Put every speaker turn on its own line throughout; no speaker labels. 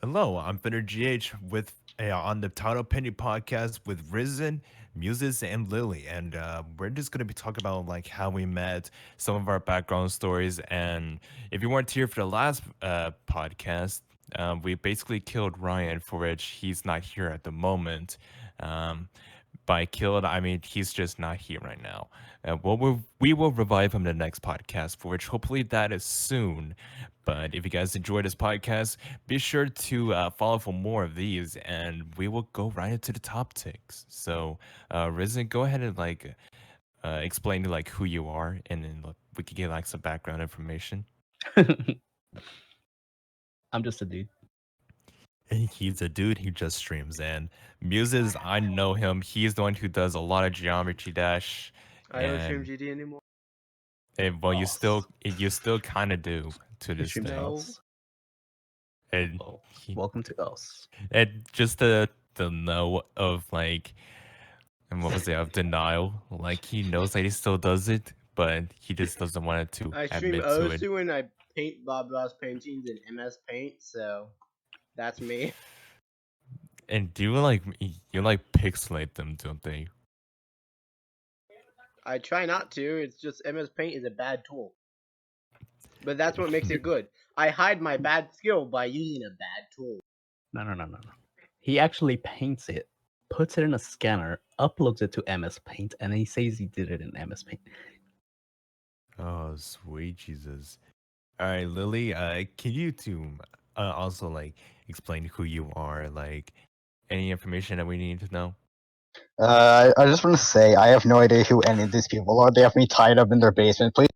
Hello, I'm Fender GH with on the Title Penny podcast with Risen, Musiz, and Lily, and we're just gonna be talking about like how we met, some of our background stories, and if you weren't here for the last podcast, we basically killed Ryan, for which he's not here at the moment. Um, by killed, I mean he's just not here right now. We will revive him in the next podcast, for which hopefully that is soon. But if you guys enjoyed this podcast, be sure to follow for more of these, and we will go right into the topics. So, Risen, go ahead and explain like who you are, and then we can get like some background information.
I'm just a dude.
He's a dude who just streams, and Muses, I know him. He's the one who does a lot of Geometry Dash,
I don't stream
and
GD anymore.
well,
Us.
you still kind of do to
He
this
streams
day.
No.
us.
And
Well,
he,
welcome to us.
and just the know of like, and what was it, of denial. Like he knows that he still does it, but he just doesn't want to
I stream
admit to it.
Osu and I paint Bob Ross paintings in MS Paint, so that's me.
And do you like pixelate them, don't they?
I try not to, it's just MS Paint is a bad tool. But that's what makes it good. I hide my bad skill by using a bad tool.
No. He actually paints it, puts it in a scanner, uploads it to MS Paint, and then he says he did it in MS Paint.
Oh, sweet Jesus. All right, Lily, can you two also like explain who you are, like any information that we need to know?
I just want to say I have no idea who any of these people are. They have me tied up in their basement. Please.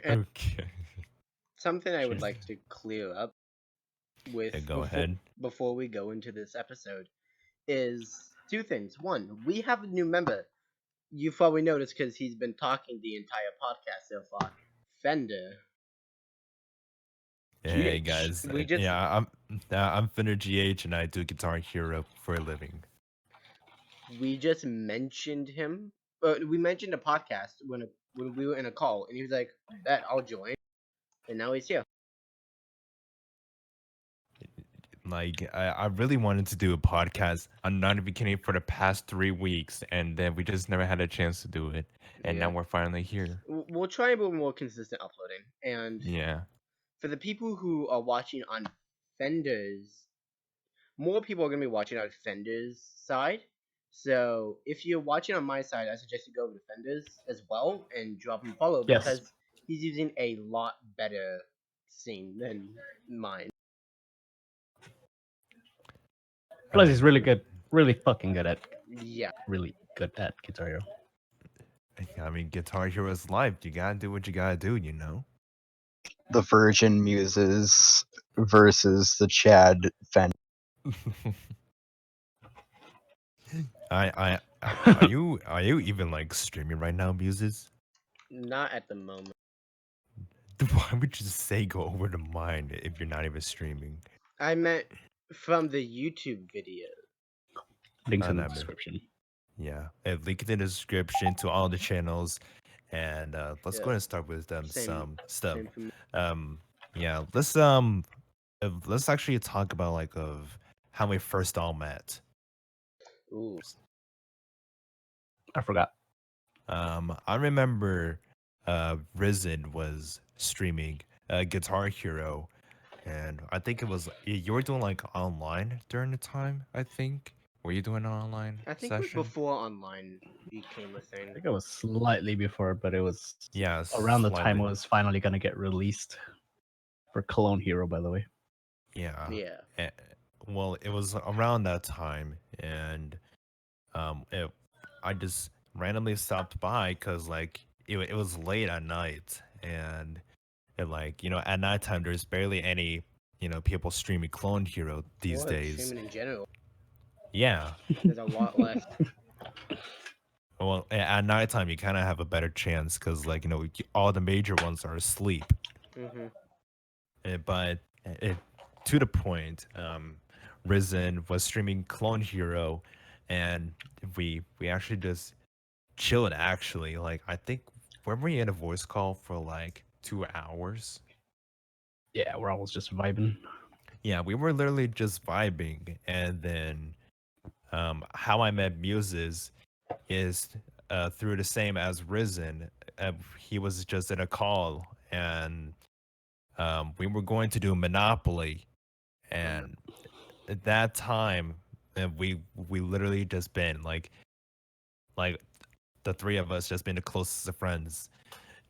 Okay.
Something I would
Sure.
like to clear up with
Yeah, go ahead.
before we go into this episode is two things. One, we have a new member. You probably noticed because he's been talking the entire podcast so far. Fender.
Hey
GH.
guys,
We just
I'm Fender GH and I do Guitar Hero for a living.
we just mentioned him. We mentioned a podcast when we were in a call, and he was like, "That I'll join," and now he's here.
Like I really wanted to do a podcast on not beginning for the past 3 weeks, and then we just never had a chance to do it, and now
Yeah,
we're finally here.
we'll try and be more consistent uploading. And
Yeah.
for the people who are watching on Fender's, more people are gonna be watching on Fender's side. So if you're watching on my side, I suggest you go over to Fender's as well and drop him a follow
Yes.
because he's using a lot better scene than mine.
Plus, he's really good. Really fucking good at.
Yeah.
Really good at Guitar Hero.
I mean, Guitar Hero is life. You gotta do what you gotta do, you know.
The Virgin Muses versus the Chad Fender.
Are you even like streaming right now, Muses?
Not at the moment.
Why would you say go over to mine if you're not even streaming?
I meant from the YouTube video.
Links in the
That man.
description.
Yeah, and link it in the description to all the channels, and let's go
Yeah.
ahead and start with
Same-
some stuff.
Same for me.
Yeah, let's actually talk about like of how we first all met.
Ooh.
I forgot.
I remember Risen was streaming Guitar Hero, and I think it was you were doing like online during the time. I think were you doing an online
I think it was
session?
before online became a
I
thing.
think it was slightly before, but it was
Yeah,
around the time it
slightly.
was finally gonna get released for Clone Hero, by the way.
Yeah.
Yeah.
Well, it was around that time, and I just randomly stopped by because like it was late at night, and like at nighttime there's barely any people streaming Clone Hero these
Or
days.
streaming in general.
Yeah.
There's a lot left.
Well, at nighttime you kind of have a better chance because like all the major ones are asleep.
Hmm.
But to the point, Risen was streaming Clone Hero, and we actually just chilled. Actually, like I think were we in a voice call for like 2 hours?
Yeah, we're always just vibing.
Yeah, we were literally just vibing, and then how I met Muses is through the same as Risen. He was just in a call, and we were going to do Monopoly, and at that time, we literally just been like the three of us just been the closest of friends,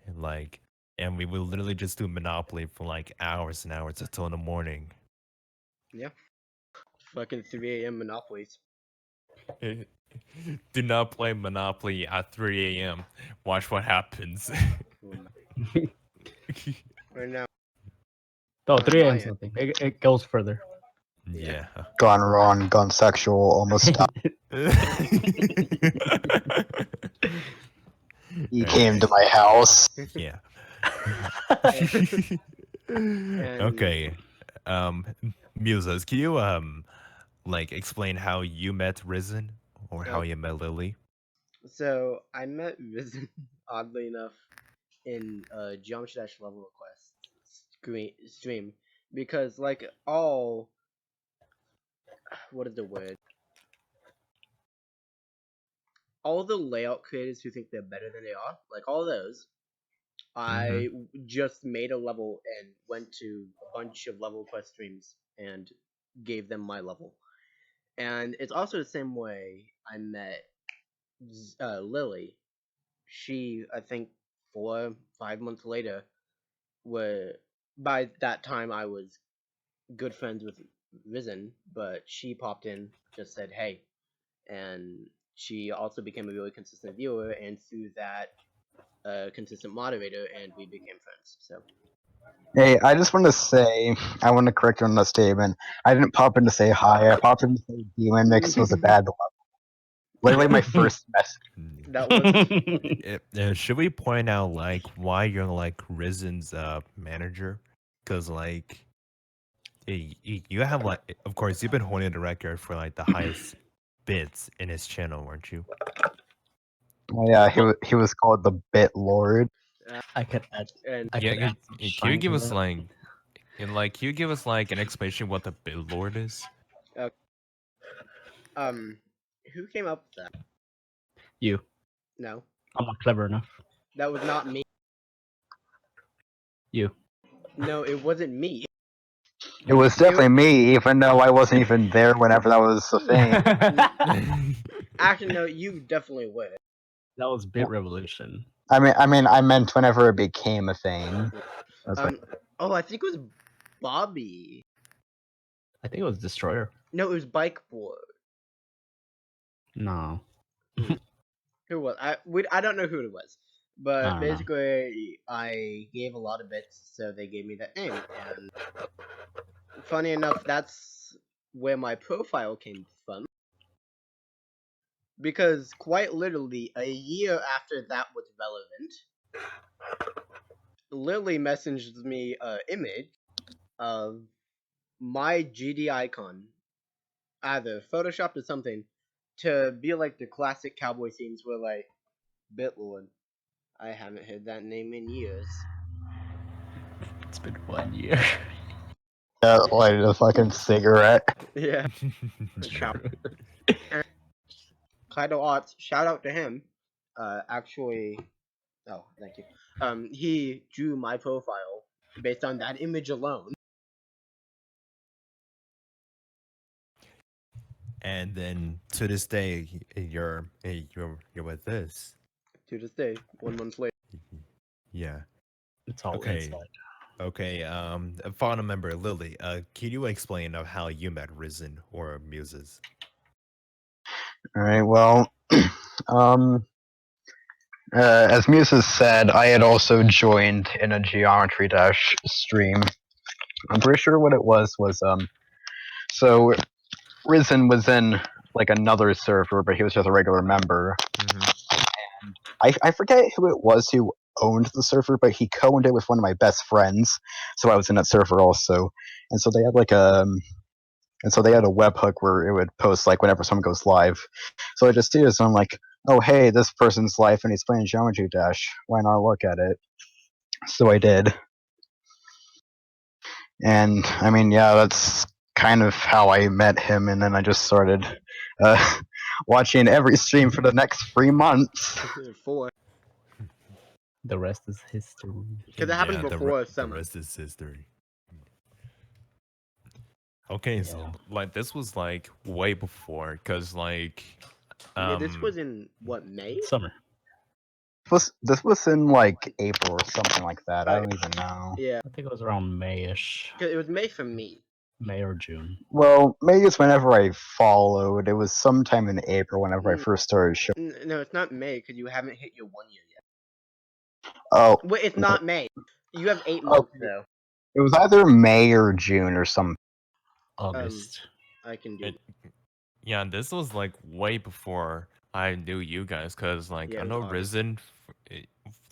and and we would literally just do Monopoly for like hours and hours until in the morning.
Yeah. Fucking 3 a.m. monopolies.
Do not play Monopoly at 3 a.m. Watch what happens.
Right now.
Oh,
On
3 a.m.
my
is
end.
nothing. It goes further.
Yeah.
Gone wrong, gone sexual, almost he came to my house.
Yeah.
And
Okay. Um, Muses, can you like explain how you met Risen or how
uh,
you met Lily?
so I met Vision, oddly enough, in Geometry Dash level request stream because like all what is the word? All the layout creators who think they're better than they are, like all those,
Mm-hmm.
just made a level and went to a bunch of level quest streams and gave them my level. And it's also the same way I met Lily. She, I think, 4, 5 months later, were by that time I was good friends with Risen, but she popped in, just said hey, and she also became a really consistent viewer, and through that, a consistent moderator, and we became friends. So
Hey, I just want to say, I want to correct you on that statement. I didn't pop in to say hi. I popped in to say Demon Mix was a bad level. Literally my first message.
that wasn't
Should we point out like why you're like Risen's manager? Because like you have like, of course, you've been holding the record for like the highest bits in his channel, weren't you?
Yeah, he was called the Bit Lord.
I could add.
and
I
Yeah,
could add some
can you
shine
give
to
us
that.
can you give us like an explanation what the Lord is?
uh, um, who came up with that?
You.
No,
I'm not clever enough.
that was not me.
You.
No, it wasn't me.
It was definitely me, even though I wasn't even there whenever that was a thing.
that
Actually, no, you definitely were.
was Bit Revolution.
I meant whenever it became a thing. That's right.
Oh, I think it was Bobby.
I think it was Destroyer.
No, it was Bike Boy.
No.
Who was I don't know who it was,
I
but
don't know.
basically I gave a lot of bits, so they gave me that name. And funny enough, that's where my profile came from, because quite literally a year after that was relevant, Lily messaged me an image of my GD icon, either photoshopped or something, to be like the classic cowboy scenes where like Bitlord. I haven't heard that name in years.
It's been 1 year.
Yeah, like a fucking cigarette.
Yeah. Shout Kaido Arts, shout out to him. Actually, oh, thank you. He drew my profile based on that image alone.
And then to this day, you're with this.
To this day, 1 month later.
Yeah.
It's all
Okay.
inside.
Okay. A final member, Lily. Can you explain of how you met Risen or Muses?
Alright, well, um, as Muses said, I had also joined in a Geometry Dash stream. I'm pretty sure what it was so Risen was in like another server, but he was just a regular member.
Mm-hmm.
I forget who it was who owned the server, but he co-owned it with one of my best friends, so I was in that server also. And so they had like a webhook where it would post like whenever someone goes live. So I just did it. So I'm like, oh hey, this person's live and he's playing Geometry Dash. Why not look at it? So I did. And I mean, yeah, that's kind of how I met him, and then I just started uh, watching every stream for the next 3 months.
4.
The rest is history.
Because it happened
Yeah,
before
the
summer.
rest is history. Okay, so
Yeah.
like this was like way before, cause like
Yeah, this was in what, May?
Summer.
This was in like April or something like that. I
Oh,
don't even know.
Yeah,
I think it was around Mayish,
because it was May for me.
May or June.
Well, maybe it's whenever I followed. It was sometime in April whenever I first started showing.
No, it's not May because you haven't hit your 1 year yet.
Oh,
Wait, it's
no.
not May. You have 8 months
Okay.
though.
It was either May or June or something.
August.
I can do.
it, yeah, this was like way before I knew you guys, cause like
Yeah,
I
it was
know
August.
Risen,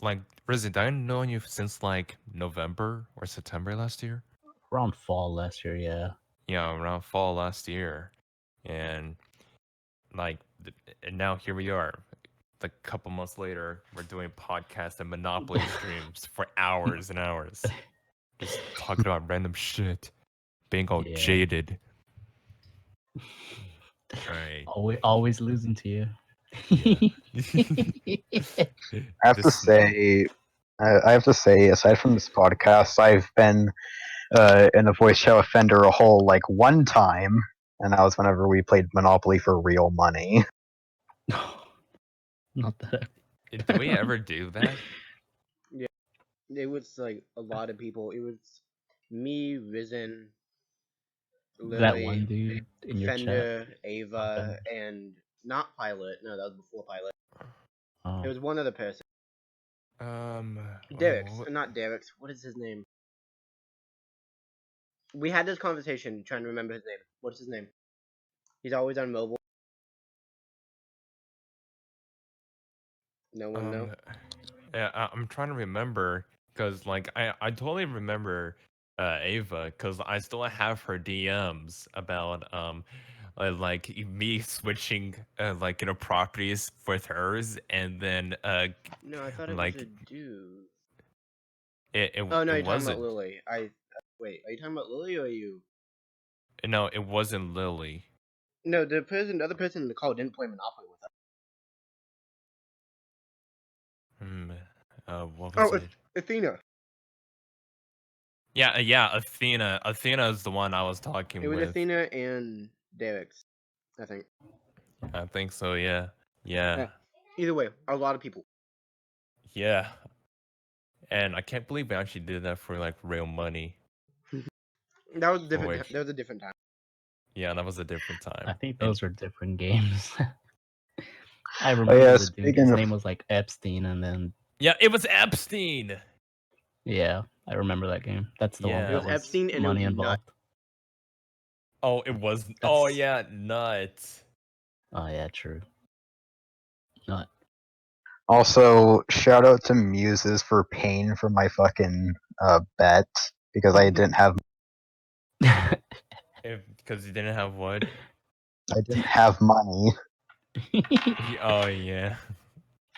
like Risen. I've known you since like November or September last year.
Around fall last year, yeah.
Yeah, around fall last year, and like, and now here we are. A couple months later, we're doing podcasts and Monopoly streams for hours and hours, just talking about random shit, being all
Yeah.
jaded. All right.
Always losing to you.
Yeah.
I have to
This-
say, I have to say, aside from this podcast, I've been in a voice show of Fender a whole like one time, and that was whenever we played Monopoly for real money.
Not that.
Did we ever do that?
It was like a lot of people. It was me, Risen,
That
Lily,
one dude in your chat.
Fender, Ava, and not Pilot. No, that was before Pilot.
Oh.
It was one other person.
Um,
Derek's,
oh,
not Derek's. What is his name? We had this conversation trying to remember his name. What's his name? He's always on mobile. No one know.
yeah, I'm trying to remember because like I totally remember Ava because I still have her DMs about like me switching like properties with hers and then
No, I thought it was
like
a dude.
it
Oh no,
it
you're talking about
wasn't.
Lily. Wait. Are you talking about Lily or you?
No, it wasn't Lily.
No, the other person in the call didn't play Monopoly with us.
Hmm. What was
Oh,
it?
Athena.
Yeah, yeah, Athena. Athena is the one I was talking
It was
with.
Athena and Derek's, I think.
I think so. Yeah. Yeah.
Either way, a lot of people.
Yeah. And I can't believe we actually did that for like real money.
That was
Oh, wait.
That was a different time.
Yeah, that was a different time.
I think
And-
those are different games. I remember
yeah,
the dude.
speaking
His
of-
name was like Epstein, and then
yeah, it was Epstein.
yeah, I remember that game. That's the one
Yeah.
that
It was Epstein and it
money
was Nut.
involved.
Oh, it was. Oh,
That's-
yeah, nuts.
Oh yeah, true. Not.
Also, shout out to Musiz for paying for my fucking bet because I didn't have
Because you didn't have what?
money.
Oh, yeah.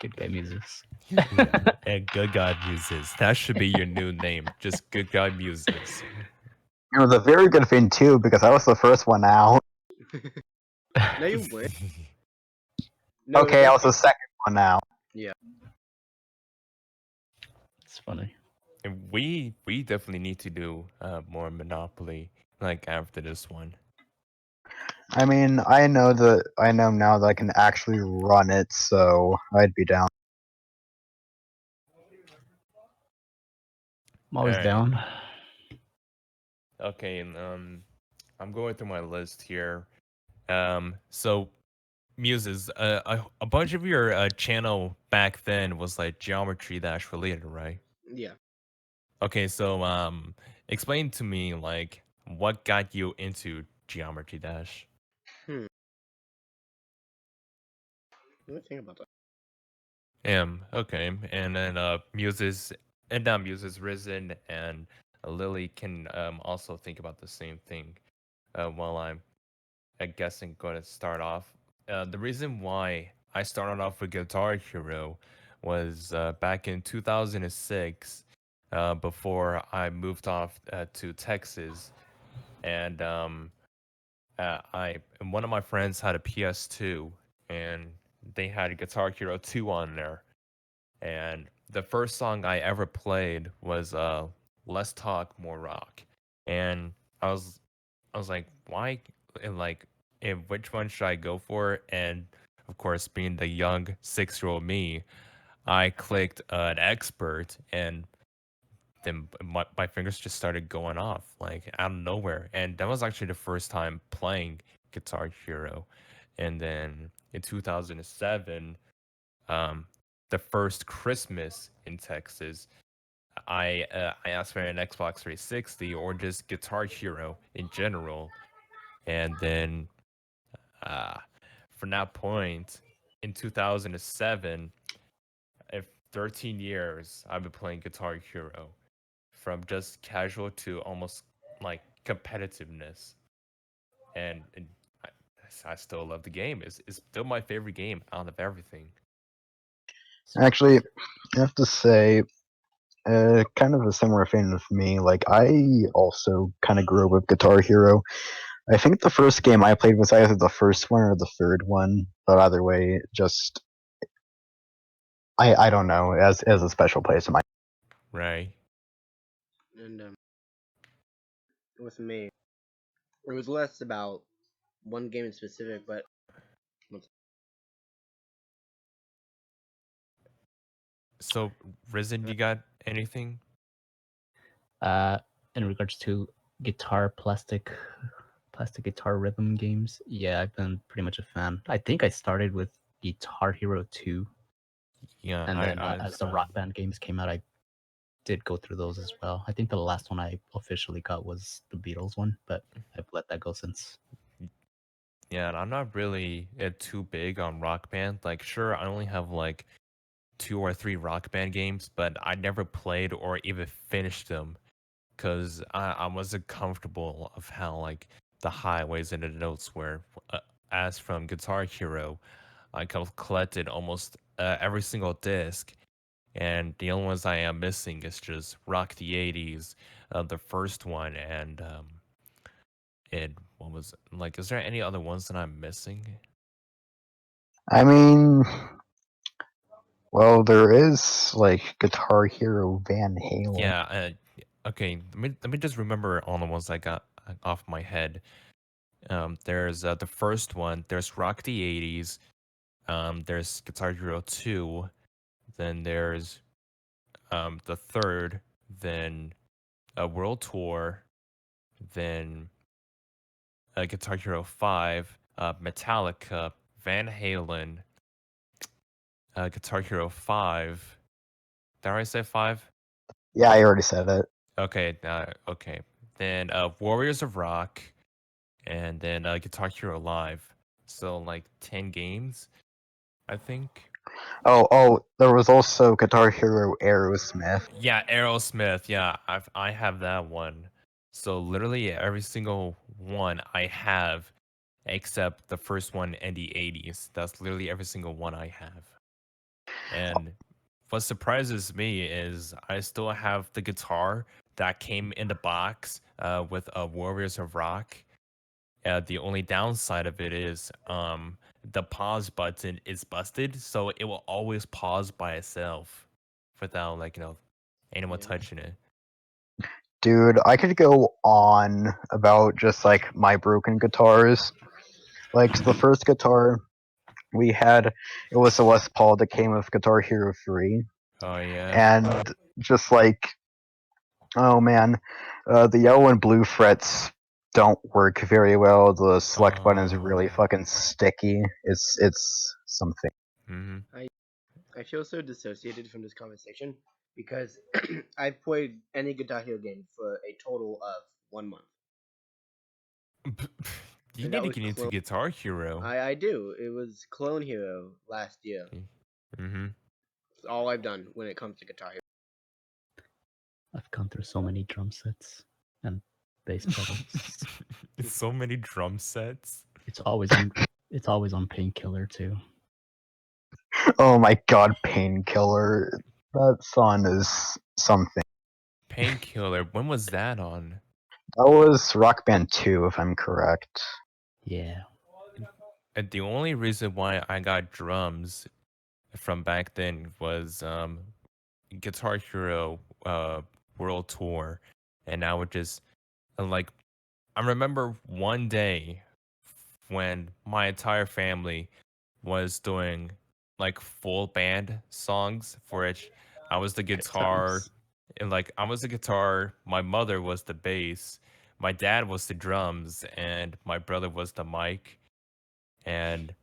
Good guy, Musiz.
Yeah. And Good God Muses. That should be your new name. Just Good God Muses.
It was a very good thing too because I was the first one out.
No, you weren't. No,
Okay, I was the second one out.
It's funny.
And we definitely need to do more Monopoly like after this one.
I mean, I know now that I can actually run it, so I'd be down.
I'm always
Alright.
down.
Okay, and I'm going through my list here. So Muses, a bunch of your channel back then was like Geometry Dash related, right?
Yeah.
Okay, so explain to me like what got you into Geometry Dash?
Let me think about that.
Okay, and then Muses and now Muses Risen and Lily can also think about the same thing while I'm guessing going to start off. The reason why I started off with Guitar Hero was back in 2006. before I moved off to Texas, and I and one of my friends had a PS2, and they had a Guitar Hero 2 on there. And the first song I ever played was "Less Talk, More Rock," and I was I was like, why? And like, and which one should I go for? And of course, being the young 6-year-old me, I clicked an expert, and then my fingers just started going off like out of nowhere. And that was actually the first time playing Guitar Hero. And then in 2007, um, the first Christmas in Texas, I asked for an Xbox 360 or just Guitar Hero in general. And then uh, from that point, in 2007, if 13 years, I've been playing Guitar Hero from just casual to almost like competitiveness. And I still love the game. It's still my favorite game out of everything.
Actually, I have to say, kind of a similar thing with me. Like, I also kind of grew up with Guitar Hero. I think the first game I played was either the first one or the third one, but either way, just I don't know, as a special place in my.
Right.
And with me, it was less about one game in specific, but
So, Risen, you got anything?
In regards to guitar plastic guitar rhythm games, yeah, I've been pretty much a fan. I think I started with Guitar Hero 2,
Yeah,
and then
I
as the Rock Band games came out, I did go through those as well. I think the last one I officially got was the Beatles one, but I've let that go since.
yeah, and I'm not really too big on Rock Band. Like, sure, I only have like 2 or 3 Rock Band games, but I never played or even finished them because I wasn't comfortable of how like the highways and the notes were. Uh, as from Guitar Hero, I collected almost every single disc, and the only ones I am missing is just Rock the '80s, the first one, and what was like? Is there any other ones that I'm missing?
I mean, well, there is like Guitar Hero Van Halen.
Yeah. Okay. Let me just remember all the ones I got off my head. There's the first one. There's Rock the '80s. There's Guitar Hero 2. Then there's the third. Then a World Tour. Then Guitar Hero 5. Metallica. Van Halen. Guitar Hero 5. Did I say 5?
Yeah, I already said it.
Okay. Okay. Then Warriors of Rock. And then Guitar Hero Live. So like 10 games, I think.
Oh, there was also Guitar Hero Aerosmith.
Yeah, Aerosmith. Yeah, I have that one. So literally every single one I have, except the first one in the '80s. That's literally every single one I have. And what surprises me is I still have the guitar that came in the box with Warriors of Rock. The only downside of it is the pause button is busted, so it will always pause by itself without like anyone
yeah.
touching it.
Dude, I could go on about just like my broken guitars. Like the first guitar we had, it was a Les Paul that came with Guitar Hero 3,
Oh yeah.
and just like, oh man, the yellow and blue frets don't work very well. The select button is really
Oh.
fucking sticky. It's something.
Hmm.
I feel so dissociated from this conversation because I've played any Guitar Hero game for a total of 1 month,
You
and
need
that
to
was
get into
Clone.
Guitar Hero.
I do. It was Clone Hero last year.
Mm-hmm.
It's all I've done when it comes to Guitar Hero.
I've gone through so many drum sets and bass pedals.
So many drum sets.
It's always on. It's always on Painkiller too.
Oh my god, Painkiller. That song is something.
Painkiller. When was that on?
That was Rock Band 2, if I'm correct.
Yeah.
And the only reason why I got drums from back then was Guitar Hero World Tour, and I would just like I remember one day when my entire family was doing like full band songs for it. I was the
Good
guitar,
times.
and like I was the guitar, my mother was the bass, my dad was the drums, and my brother was the mic. And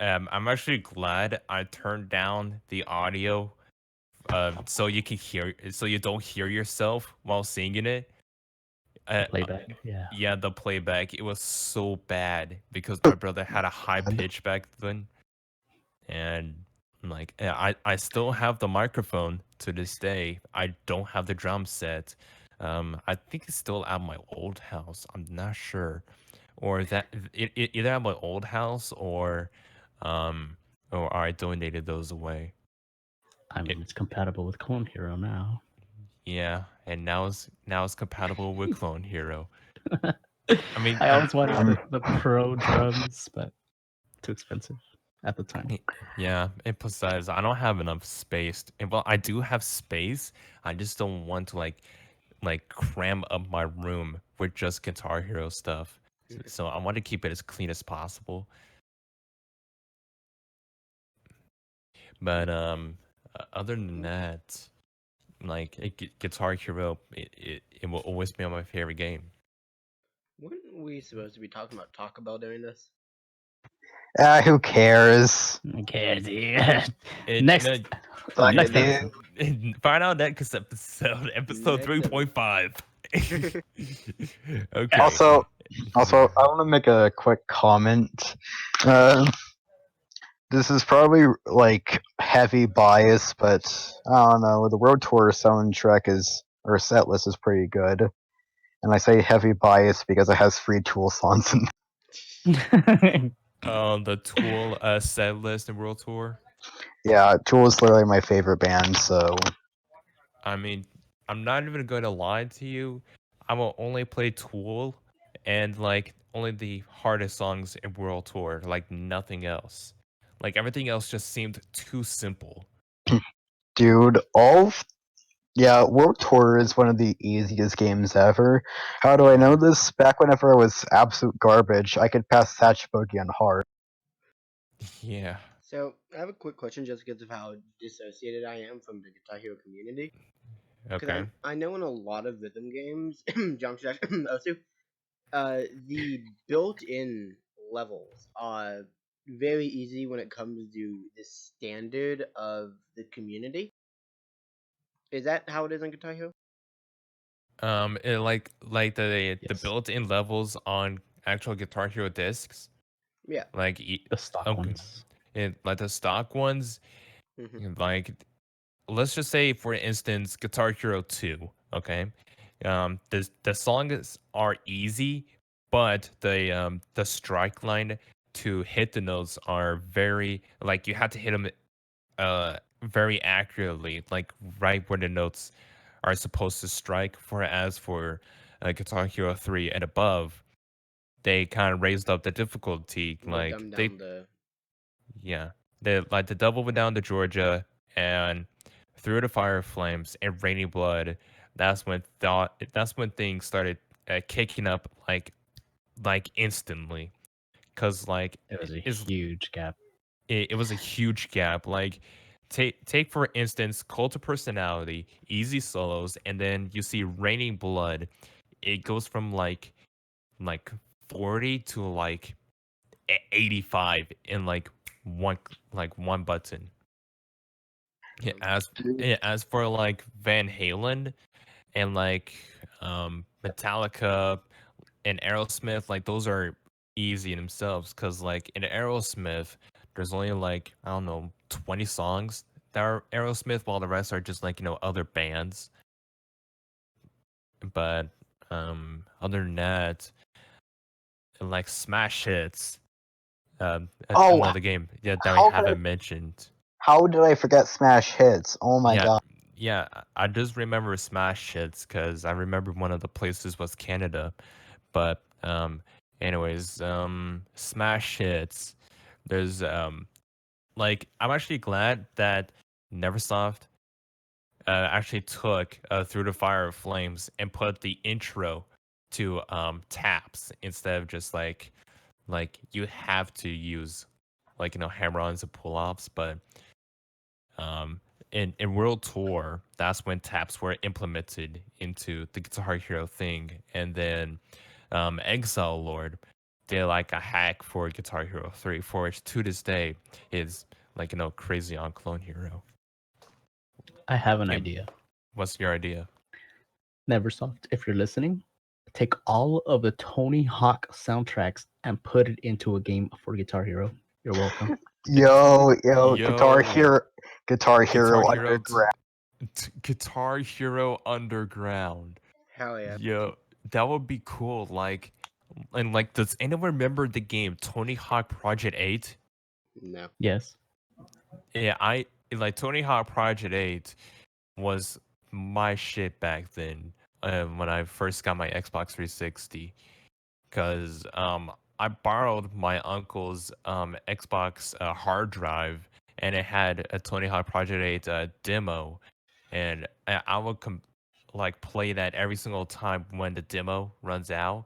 I'm actually glad I turned down the audio so you can hear, so you don't hear yourself while singing it.
The
Uh,
playback. Yeah.
yeah, the playback, it was so bad because my brother had a high
God.
pitch back then, and like I still have the microphone to this day. I don't have the drum set. I think it's still at my old house. I'm not sure, or that either at my old house um, or I donated those away.
I
It,
mean, it's compatible with Clone Hero now.
yeah, and now it's compatible with Clone Hero. I mean,
I always wanted
Um,
the pro drums, but too expensive at the time.
Yeah, and besides, I don't have enough space. And well, I do have space. I just don't want to like cram up my room with just Guitar Hero stuff. So I want to keep it as clean as possible. But other than that, like Guitar Hero, it will always be my favorite game.
Weren't we supposed to be talking about Taco Bell during this?
Who cares?
Okay,
It
next,
no,
Suck
yeah,
next
it,
episode.
find out next episode
Next episode.
3.5.
dude.
Okay.
Also, I want to make a quick comment. Uh, this is probably like heavy bias, but I don't know. The World Tour soundtrack is or set list is pretty good, and I say heavy bias because it has free Tool songs.
The Tool set list and World Tour.
Yeah, Tool is literally my favorite band. So
I mean, I'm not even going to lie to you. I will only play Tool and like only the hardest songs in World Tour, like nothing else. Like everything else just seemed too simple.
dude, yeah, World Tour is one of the easiest games ever. How do I know this? Back whenever I was absolute garbage, I could pass Thatch Boogie on hard.
Yeah.
So I have a quick question, just because of how dissociated I am from the Guitar Hero community. Because
Okay.
I know in a lot of rhythm games, Jump Jack, also, the built-in levels are very easy when it comes to the standard of the community. Is that how it is on Guitar Hero?
Like the
Yes,
built-in levels on actual Guitar Hero discs,
Yeah.
like
the stock
okay,
ones.
like the stock ones,
Hmm.
like let's just say for instance Guitar Hero 2, okay? The songs are easy, but the strike line to hit the notes are very like you have to hit them very accurately, like right where the notes are supposed to strike. For as for Guitar Hero 3 and above, they kind of raised up the difficulty.
They
Like
dumb
they
down the.
yeah, they like the double went down to Georgia and through the fire flames and rainy blood. That's when things started kicking up like instantly, cause like
It was a
it's
huge gap.
it was a huge gap. Like take for instance Cult of Personality, easy solos, and then you see Raining Blood. It goes from like 40 to like 85 in like one button. Yeah, as for like Van Halen and like Metallica and Aerosmith, like those are easy in themselves because like in Aerosmith, there's only like I don't know 20 songs that are Aerosmith, while the rest are just like other bands. But other than that, like Smash Hits,
Oh,
another game, yeah, that we
how could I?
haven't mentioned.
How did I forget Smash Hits? Oh my
Yeah,
god!
Yeah, I just remember Smash Hits because I remember one of the places was Canada. But anyways, Smash Hits. There's like I'm actually glad that Neversoft actually took Through the Fire of Flames and put the intro to taps instead of just like you have to use like hammer-ons and pull-offs, but um in World Tour, that's when taps were implemented into the Guitar Hero thing, and then Exile Lord did like a hack for Guitar Hero 3, for which to this day is like crazy on Clone Hero.
I have an
Yeah,
idea.
what's your idea?
Neversoft, if you're listening, take all of the Tony Hawk soundtracks and put it into a game for Guitar Hero. You're welcome.
Yo,
Yo,
Guitar
Guitar
Hero
Hero,
Underground.
Guitar Hero Underground.
Hell yeah.
Yo, that would be cool. Like, and like, does anyone remember the game Tony Hawk Project 8?
No.
Yes.
Yeah, I like Tony Hawk Project 8 was my shit back then. When I first got my Xbox 360, because I borrowed my uncle's Xbox hard drive, and it had a Tony Hawk Project 8 demo, and I would like play that every single time when the demo runs out,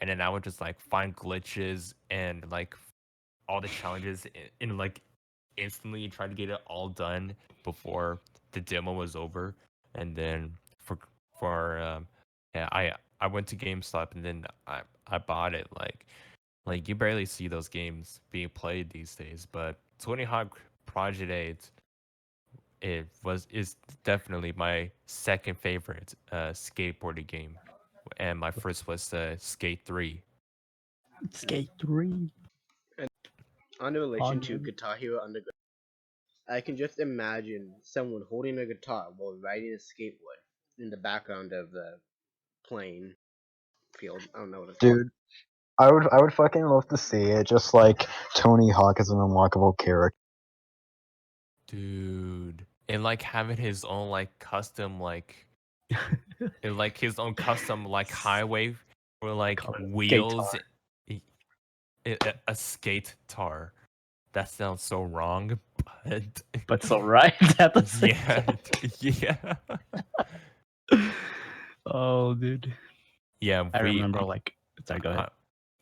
and then I would just like find glitches and like all the challenges in like instantly try to get it all done before the demo was over, and then for yeah, I went to GameStop and then I bought it. Like you barely see those games being played these days, but Tony Hawk Project 8 is definitely my second favorite skateboarding game, and my first was Skate 3.
Skate 3.
And on the relation to
Pong.
Guitar Hero Underground, I can just imagine someone holding a guitar while riding a skateboard in the background of the plane field. I don't know what it's called.
Dude, I would fucking love to see it. Just like Tony Hawk is an unlockable character.
Dude, and like having his own like custom and like his own custom like highway for like
Call it
wheels,
Skatar.
a skate tar. That sounds so wrong, but
But so right at the same
yeah,
time.
yeah,
Oh, dude.
yeah.
I remember, like, sorry, go ahead.
Uh,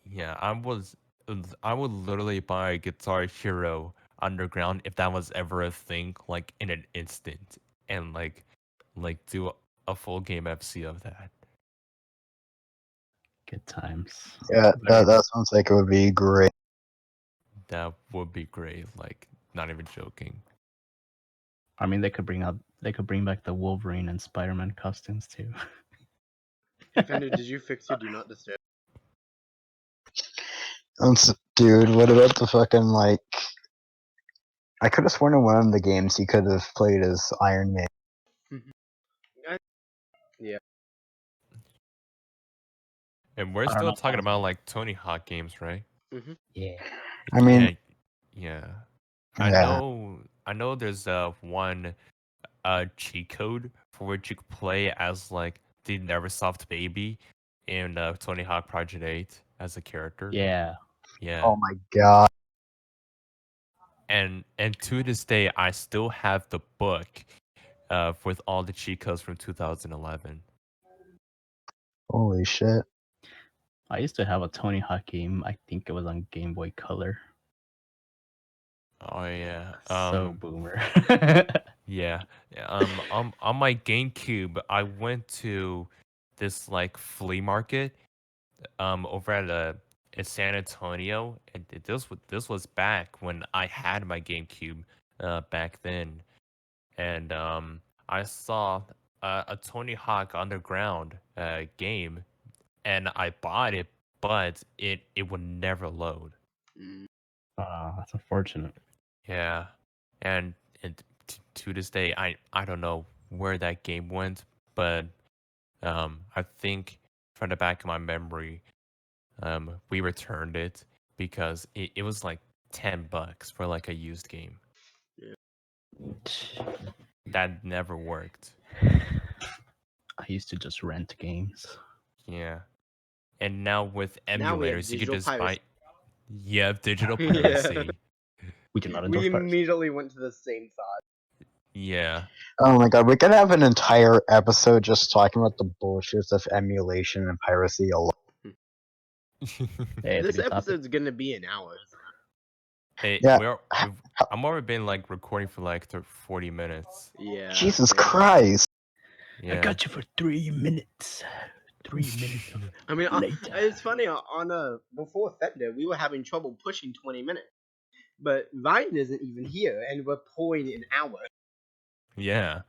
yeah, I would literally buy Guitar Hero Underground if that was ever a thing, like in an instant, and like do a full game FC of that.
Good times.
Yeah,
Very
that sounds like it would be great.
That would be great. Like, not even joking.
I mean, they could bring back the Wolverine and Spider-Man costumes too.
Fender, did you fix your Do Not Disturb?
Dude, what about the fucking like? I could have sworn in one of the games he could have played as Iron Man.
Yeah.
And we're
I don't
still
know.
talking about like Tony Hawk games, right?
Hmm.
Yeah.
I mean,
Yeah, yeah.
yeah.
I know there's one cheat code for which you could play as like the Neversoft baby in Tony Hawk Project 8 as a character.
Yeah.
Yeah.
Oh my god.
And to this day I still have the book with all the cheat codes from 2011.
Holy shit.
I used to have a Tony Hawk game. I think it was on Game Boy Color.
Oh yeah.
So boomer.
Yeah. On my GameCube, I went to this like flea market over at in San Antonio, and this was back when I had my GameCube back then, and I saw a Tony Hawk Underground game, and I bought it, but it would never load.
Mm.
That's unfortunate.
Yeah, and to this day, I don't know where that game went, but I think from the back of my memory, we returned it because it was like $10 for like a used game.
Yeah.
that never worked.
I used to just rent games.
Yeah. And now with
Now we have
emulators, you could
digital
just buy.
piracy.
Yeah, digital
Yeah.
piracy.
We do not
We
endorse piracy.
immediately went to the same thought.
Yeah.
Oh my god, we could have an entire episode just talking about the bullshits of emulation and piracy alone.
Hey, it's a
This
good topic.
episode's gonna be an hour.
Hey,
Yeah.
I'm already been like recording for like 40 minutes.
Yeah.
Jesus
same.
Christ.
I
Yeah.
got you for 3 minutes. 3 minutes of
I mean,
later.
it's funny on before Fender, we were having trouble pushing 20 minutes, but Vine isn't even here, and we're pulling an hour.
Yeah.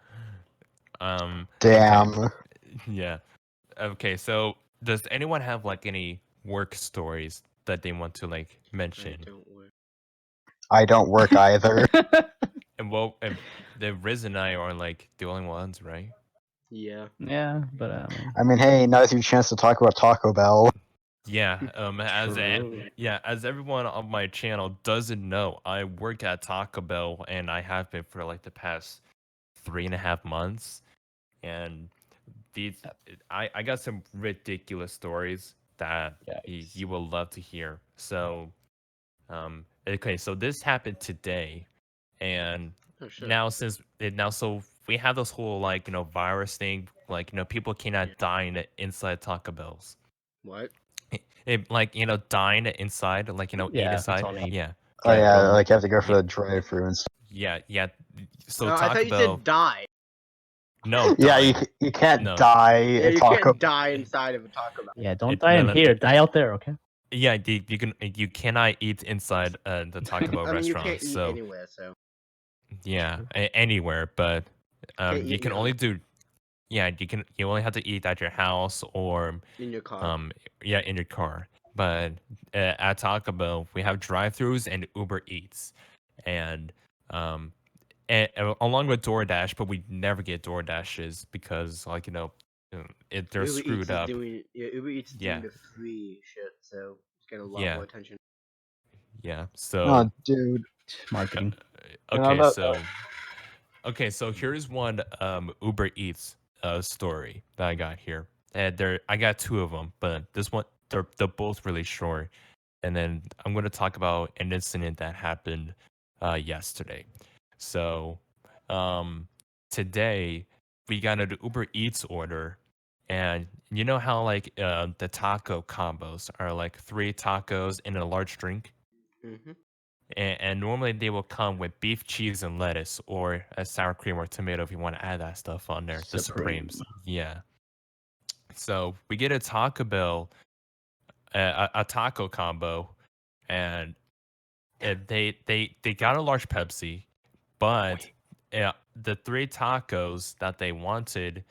Okay.
Damn.
Yeah. Okay, so does anyone have like any work stories that they want to like
I
mention?
don't work.
I don't work either.
And well, if the Riz and I are like the only ones, right?
Yeah.
Yeah, but
I mean, hey, now's your chance to talk about Taco Bell.
Yeah.
True.
As everyone on my channel doesn't know, I work at Taco Bell and I have been for like the past 3.5 months. And these, I got some ridiculous stories that
Yikes.
you will love to hear. So, okay, so this happened today, and
Oh shit.
now so we have this whole like virus thing, like people cannot
Yeah.
dine inside Taco Bells.
What?
Like dine inside, like eat
Yeah, it's
inside.
only
Yeah,
Oh
get
yeah,
wrong.
like you have to go for
Yeah.
the drive-through and stuff.
yeah. So
Oh, I
Taco
thought you
Bell,
said die.
no
Yeah,
dine,
you can't
no.
die
Yeah,
at
you
Taco.
can't die inside of a Taco Bell.
Yeah, don't
It-
die
no,
in
no,
here. Die out there, okay?
Yeah, you cannot eat inside the Taco Bell
I mean, you
restaurant.
can't eat
So
anywhere, so
yeah,
True.
anywhere, but
can't eat
you
in
can
your
only
house,
do you only have to eat at your house or
in your car.
in your car. But at Taco Bell we have drive-throughs and Uber Eats, and along with DoorDash, but we never get DoorDashes because like they're
Uber Eats
screwed
is
up.
doing Uber Eats is
Yeah,
doing the free shit, so it's getting a lot
yeah,
more attention.
yeah. So
Oh, dude.
Marketing.
okay,
that,
so here's one Uber Eats story that I got here. And I got two of them, but this one they're both really short. And then I'm going to talk about an incident that happened yesterday. So today we got an Uber Eats order, and you know how like the taco combos are like 3 tacos and a large drink.
Hmm.
And normally they will come with beef, cheese, and lettuce, or a sour cream or tomato if you want to add that stuff on there. The
Supreme.
Supremes, yeah. So we get a Taco Bell, a taco combo, and they got a large Pepsi, but the 3 tacos that they wanted,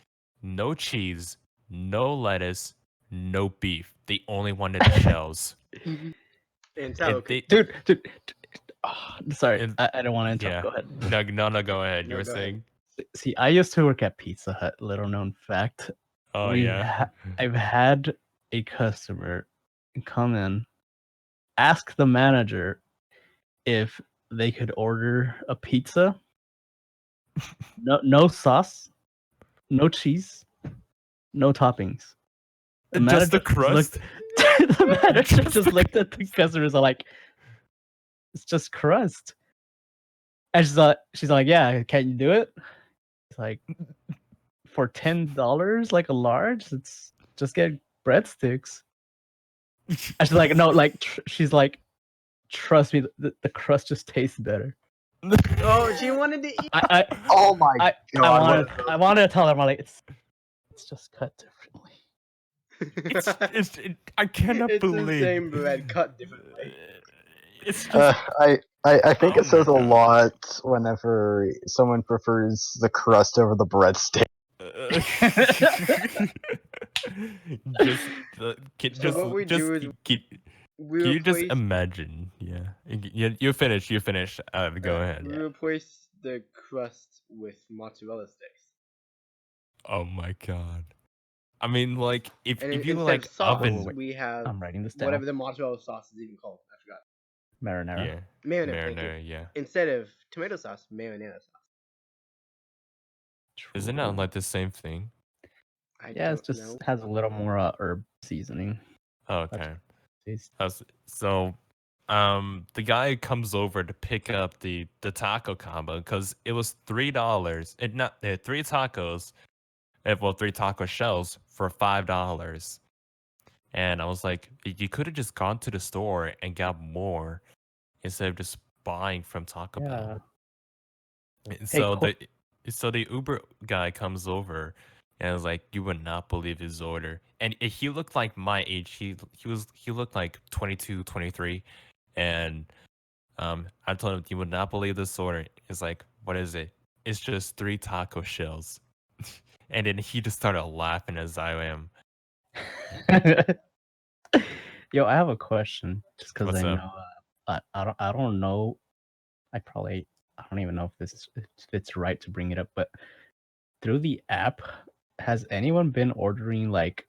no cheese, no lettuce, no beef. They only wanted the shells.
And sour cream.
Dude. Sorry,
And
I don't want to
yeah,
interrupt. Go ahead.
no, go ahead. You
No,
were
go ahead.
saying,
See, I used to work at Pizza Hut. Little known fact.
oh yeah.
I've had a customer come in, ask the manager if they could order a pizza. No sauce, no cheese, no toppings. The
Just the
manager
crust?
the manager just looked at the customers and like, it's just crust. And she's like, yeah, can you do it? It's like, for $10, like a large, it's just get breadsticks. And she's like, no, like she's like, trust me, the crust just tastes better.
Oh, she wanted to eat.
Oh my
I
god.
I wanted to tell her, I'm like, it's just cut differently.
I cannot
It's
believe
the same bread cut differently.
It's just
I think
Oh
it says a
my God.
lot whenever someone prefers the crust over the breadstick.
just
So what we do is
can
we
you just
replace
imagine? Yeah, you finish. You finish. Go ahead.
we replace the crust with mozzarella sticks.
Oh my god. I mean, like if
And
if you
instead
like
of sauce,
oven,
we have
I'm writing this
whatever
down.
the mozzarella sauce is even called. I forgot.
Marinara.
yeah,
Marinara, thank you.
marinara, yeah.
Instead of tomato sauce, marinara sauce.
Isn't that
True.
like the same thing?
I
Yeah, it
don't
just
know.
has a little more herb seasoning.
Oh,
That's
okay.
taste.
So, the guy comes over to pick up the taco combo because it was $3. It not three tacos, well, three taco shells for $5. And I was like, you could have just gone to the store and got more instead of just buying from Taco Bell.
Yeah.
And
Hey,
so the Uber guy comes over and was like, you would not believe his order. And he looked like my age. He looked like 22, 23. And I told him, you would not believe this order. He's like, what is it? It's just three taco shells. And then he just started laughing as I am.
Yo, I have a question. Just because
What's
I
up?
know, I don't know. I don't even know if if it's right to bring it up, but through the app, has anyone been ordering like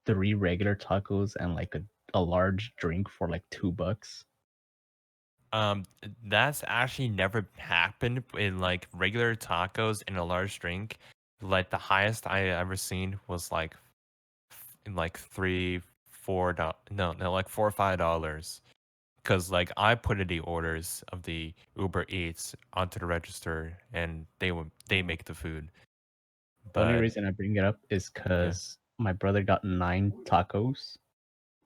3 regular tacos and like a large drink for like $2?
Um, that's actually never happened in like regular tacos and a large drink. Like the highest I ever seen was like in like $3, $4, no, like $4 or $5. Cause like I put in the orders of the Uber Eats onto the register and they make the food.
The only
But
reason I bring it up is
yeah,
because my brother got 9 tacos,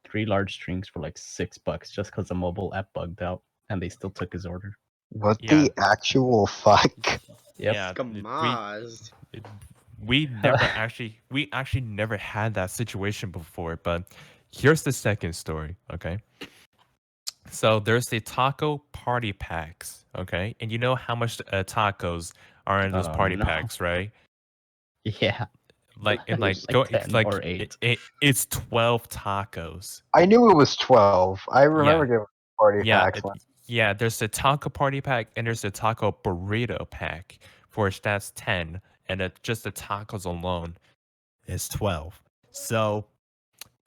3 large drinks for like $6 just because the mobile app bugged out and they still took his order.
What
yeah,
the actual fuck?
Yep.
yeah.
Skamaz.
We actually never had that situation before. But here's the second story. Okay. So there's the taco party packs, okay? And you know how much tacos are in those
Oh
party
no.
packs, right?
Yeah.
Like
Like
go it's
10 or
like
8.
it's 12 tacos.
I knew it was 12. I
Yeah.
remember getting party
Yeah,
packs.
yeah, there's the taco party pack and there's the taco burrito pack, for which that's 10, and just the tacos alone is 12. So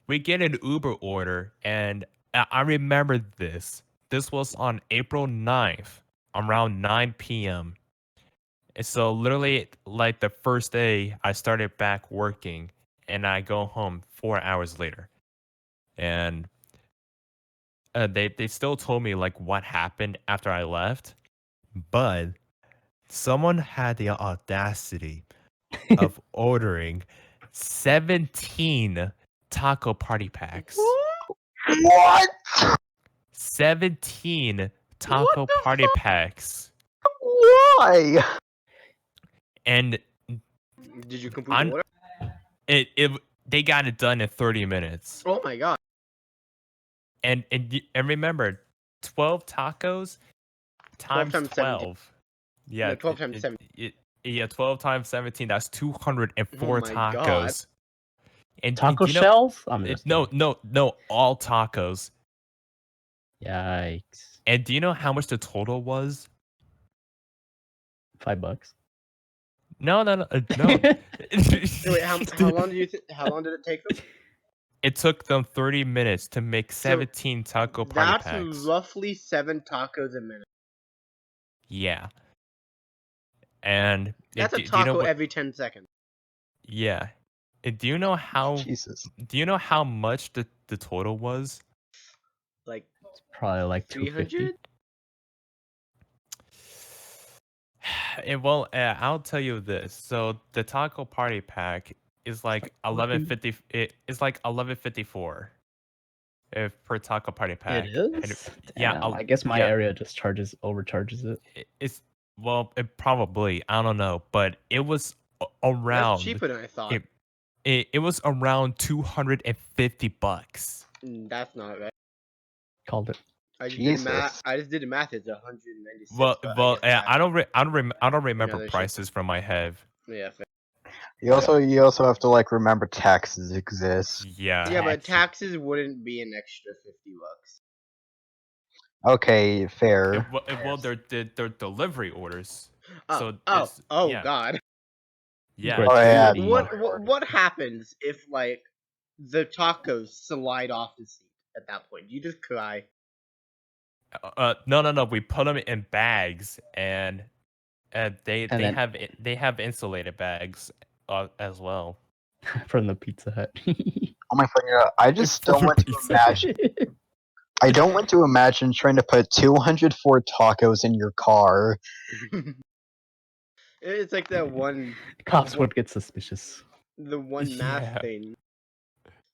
we get an Uber order, and I remember this. This was on April 9th, around 9 p.m. And so literally like the first day I started back working and I go home 4 hours later. And they still told me like what happened after I left, but someone had the audacity of ordering 17 taco party packs.
What?
17
What
taco
the
party packs.
Why?
And
Did you complete the
I'm
order?
it they got it done in 30 minutes.
Oh my god.
And remember, 12 tacos
12
times
times 17.
12. Yeah,
No, 12 times 7.
yeah, 12 times 17. That's
Oh
204
my god.
tacos. And
Taco
you know,
shells? I'm just
no,
kidding.
no, no, all tacos.
Yikes.
And do you know how much the total was?
$5.
No, no, no, no.
So wait, how long do you how long did it take them?
It took them 30 minutes to make
So
17 taco party
that's
packs.
roughly 7 tacos a minute.
Yeah. And
That's a
do you know
taco
what?
every 10 seconds.
Yeah. And do you know how?
Jesus.
Do you know how much the total was?
Like
It's probably like 250.
300?
Well, I'll tell you this. So the taco party pack is like 1150. It's like 1154 if per taco party
It
pack. And
is?
yeah,
Damn. I guess my
yeah,
area just overcharges it.
it's well, it probably I don't know, but it was
That's
around
cheaper than I thought.
it was around $250.
That's not right.
Called it.
I just did the math.
Jesus.
I just did the math. It's 196.
Well,
But
well,
I guess
I don't remember
other shit.
prices from my head.
Yeah. Fair.
You also have to like remember taxes exist.
Yeah.
Yeah, but
Taxes.
taxes wouldn't be an extra $50.
Okay, fair.
Well, they're delivery orders.
Oh,
So
oh,
it's
oh
yeah,
God.
yeah.
Great.
Oh yeah.
Gratuity.
What happens if like the tacos slide off the seat at that point? You just cry.
No. We put them in bags, and They
And then
they have insulated bags as well.
from the Pizza Hut.
Oh my fucking god! I just
For
don't want to
pizza.
imagine. I don't want to imagine trying to put 204 tacos in your car.
It's like that one,
Cops would get suspicious.
the one math
Yeah.
thing.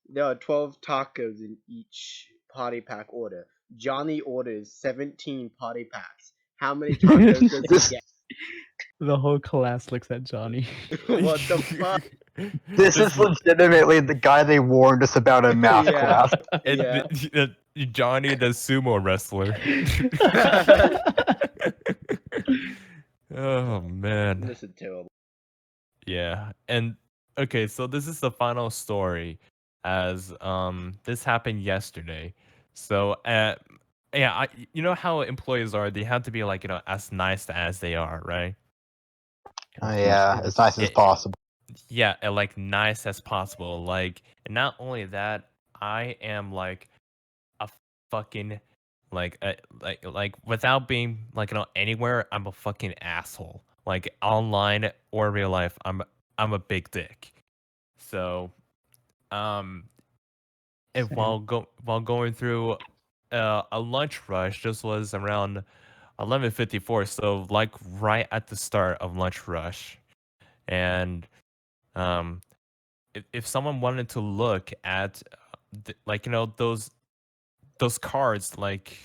There are 12 tacos in each party pack order. Johnny orders 17 party packs. How many tacos does he
This
get?
The whole class looks at Johnny.
What the fuck?
this is legitimately the guy they warned us about in math
Yeah.
class.
Yeah.
Johnny the sumo wrestler. Oh man.
This is terrible.
Yeah. And okay, so this is the final story as this happened yesterday. So yeah, you know how employees are, they have to be like, as nice as they are, right?
Yeah, as nice as
It-
possible.
Yeah, and like nice as possible. Like, and not only that, I am like a fucking like without being like anywhere, I'm a fucking asshole. Like online or real life, I'm a big dick. So um and
Same.
while going through a lunch rush, this was around 11:54, so like right at the start of lunch rush. And um if someone wanted to look at like those cards, like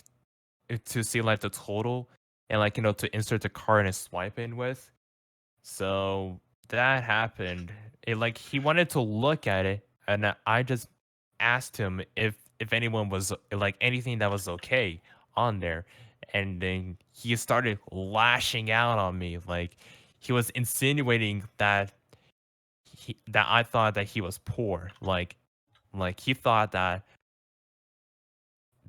to see like the total and like to insert the card and swipe in with. So that happened. Like he wanted to look at it, and I just asked him if anyone was like anything that was okay on there, and then he started lashing out on me. Like he was insinuating that that I thought that he was poor. Like he thought that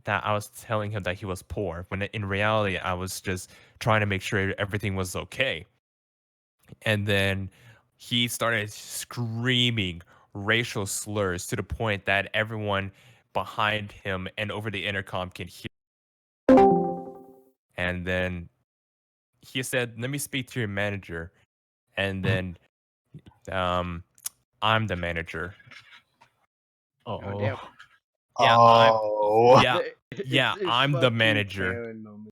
I was telling him that he was poor, when in reality I was just trying to make sure everything was okay. And then he started screaming racial slurs to the point that everyone behind him and over the intercom can hear. And then he said, "Let me speak to your manager." And then um, I'm the manager.
Oh,
Oh,
damn.
Yeah,
Oh,
yeah, yeah.
It's
I'm the
fucking
manager.
Karen moment.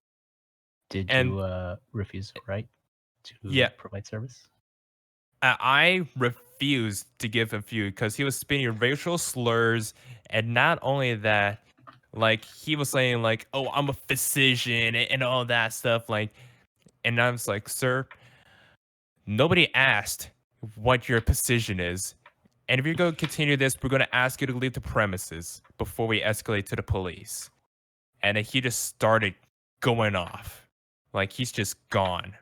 did
And
you refuse the right to
yeah,
provide service?
I refused to give him food because he was spitting racial slurs, and not only that, like he was saying like, "Oh, I'm a physician," and all that stuff. Like, and I was like, "Sir, nobody asked what your position is, and if you're going to continue this, we're going to ask you to leave the premises before we escalate to the police." And then he just started going off, like he's just gone.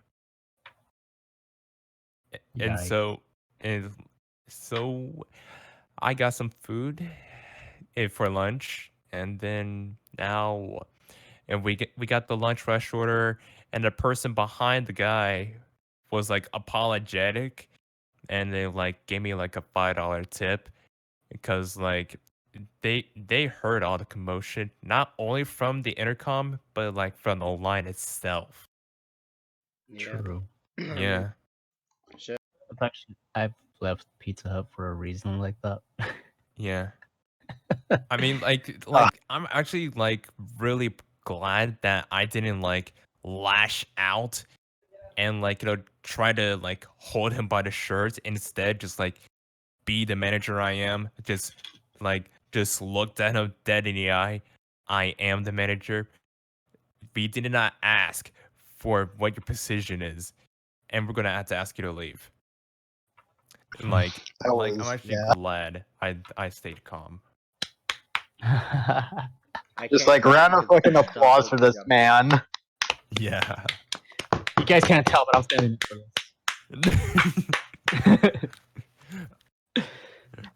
And
Yikes.
and so I got some food for lunch, and then now, and we got the lunch rush order, and the person behind the guy was like apologetic, and they like gave me like a $5 tip because like they heard all the commotion, not only from the intercom but like from the line itself.
Yeah.
True.
I mean,
Yeah,
shit.
I've left Pizza Hut for a reason like that.
yeah. I mean,
Ah,
I'm actually like really glad that I didn't like lash out and like try to like hold him by the shirt. Instead, just like be the manager I am. Just looked at him dead in the eye. I am the manager. We did not ask for what your position is, and we're gonna have to ask you to leave. And
that
I'm
was
actually
yeah.
glad I stayed calm.
I
Just
can't
like
wait
round
for
of
the
fucking applause for
taco
this
pickup.
man.
Yeah.
You guys can't tell, but I'm standing for this.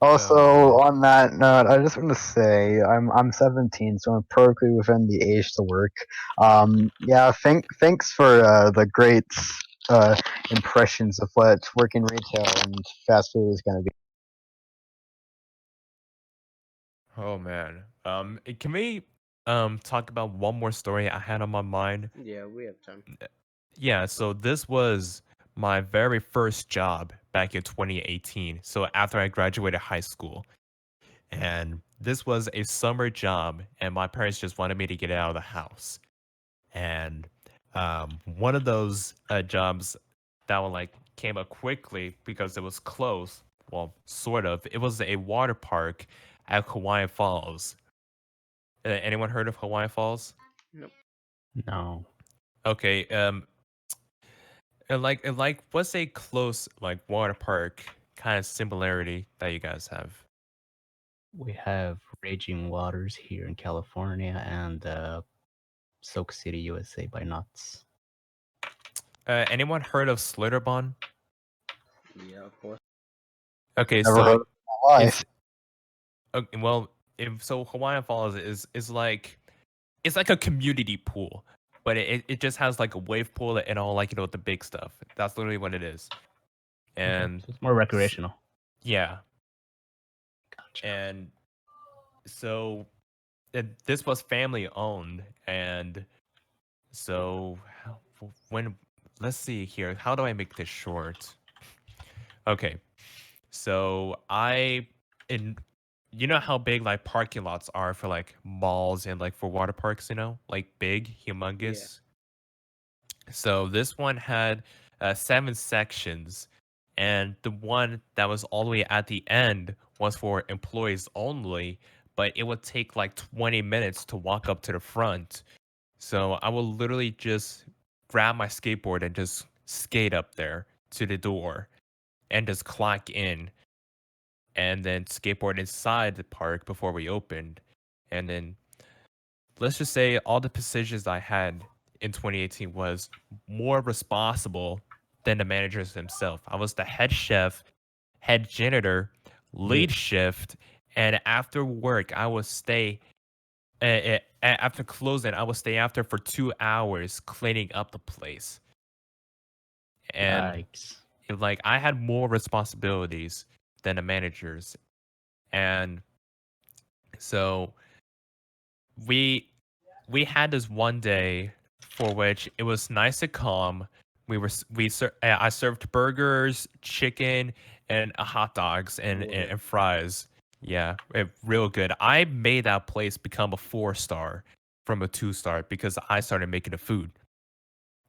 Also,
Man.
on that note, I just want to say I'm 17, so I'm perfectly within the age to work. Yeah, thanks for the great impressions of what working retail and fast food is gonna be.
Oh man. Can we talk about one more story I had on my mind?
Yeah, we have time.
Yeah, so this was my very first job back in 2018. So after I graduated high school. And this was a summer job, and my parents just wanted me to get out of the house. And one of those jobs that one like came up quickly because it was close. Well, sort of. It was a water park at Hawaiian Falls. Anyone heard of Hawaiian Falls?
Nope.
No,
Okay. And what's a close like water park kind of similarity that you guys have?
we have Raging Waters here in California and Soak City, USA by Nuts.
Anyone heard of Slitterbond?
Yeah, of course.
Okay,
Never heard
so
of it in my
it's
life.
okay, well, so Hawaiian Falls is like it's like a community pool, but it just has like a wave pool and all like the big stuff. That's literally what it is.
Okay,
And
so it's more recreational.
yeah,
Gotcha.
and so this was family owned, and so when let's see here, how do I make this short? Okay, so in you know how big like parking lots are for like malls and like for water parks, like big,
Yeah.
humongous. So this one had 7 sections, and the one that was all the way at the end was for employees only, but it would take like 20 minutes to walk up to the front. So I would literally just grab my skateboard and just skate up there to the door and just clock in and then skateboard inside the park before we opened. And then let's just say all the positions I had in 2018 was more responsible than the managers themselves. I was the head chef, head janitor, lead shift, and after work I would stay. After closing, I would stay after for 2 hours cleaning up the place, and
Yikes.
like I had more responsibilities than the managers, and so we we had this one day for which it was nice and calm. I served burgers, chicken, and hot dogs and fries. Yeah, real good. I made that place become a 4 star from a 2 star because I started making the food.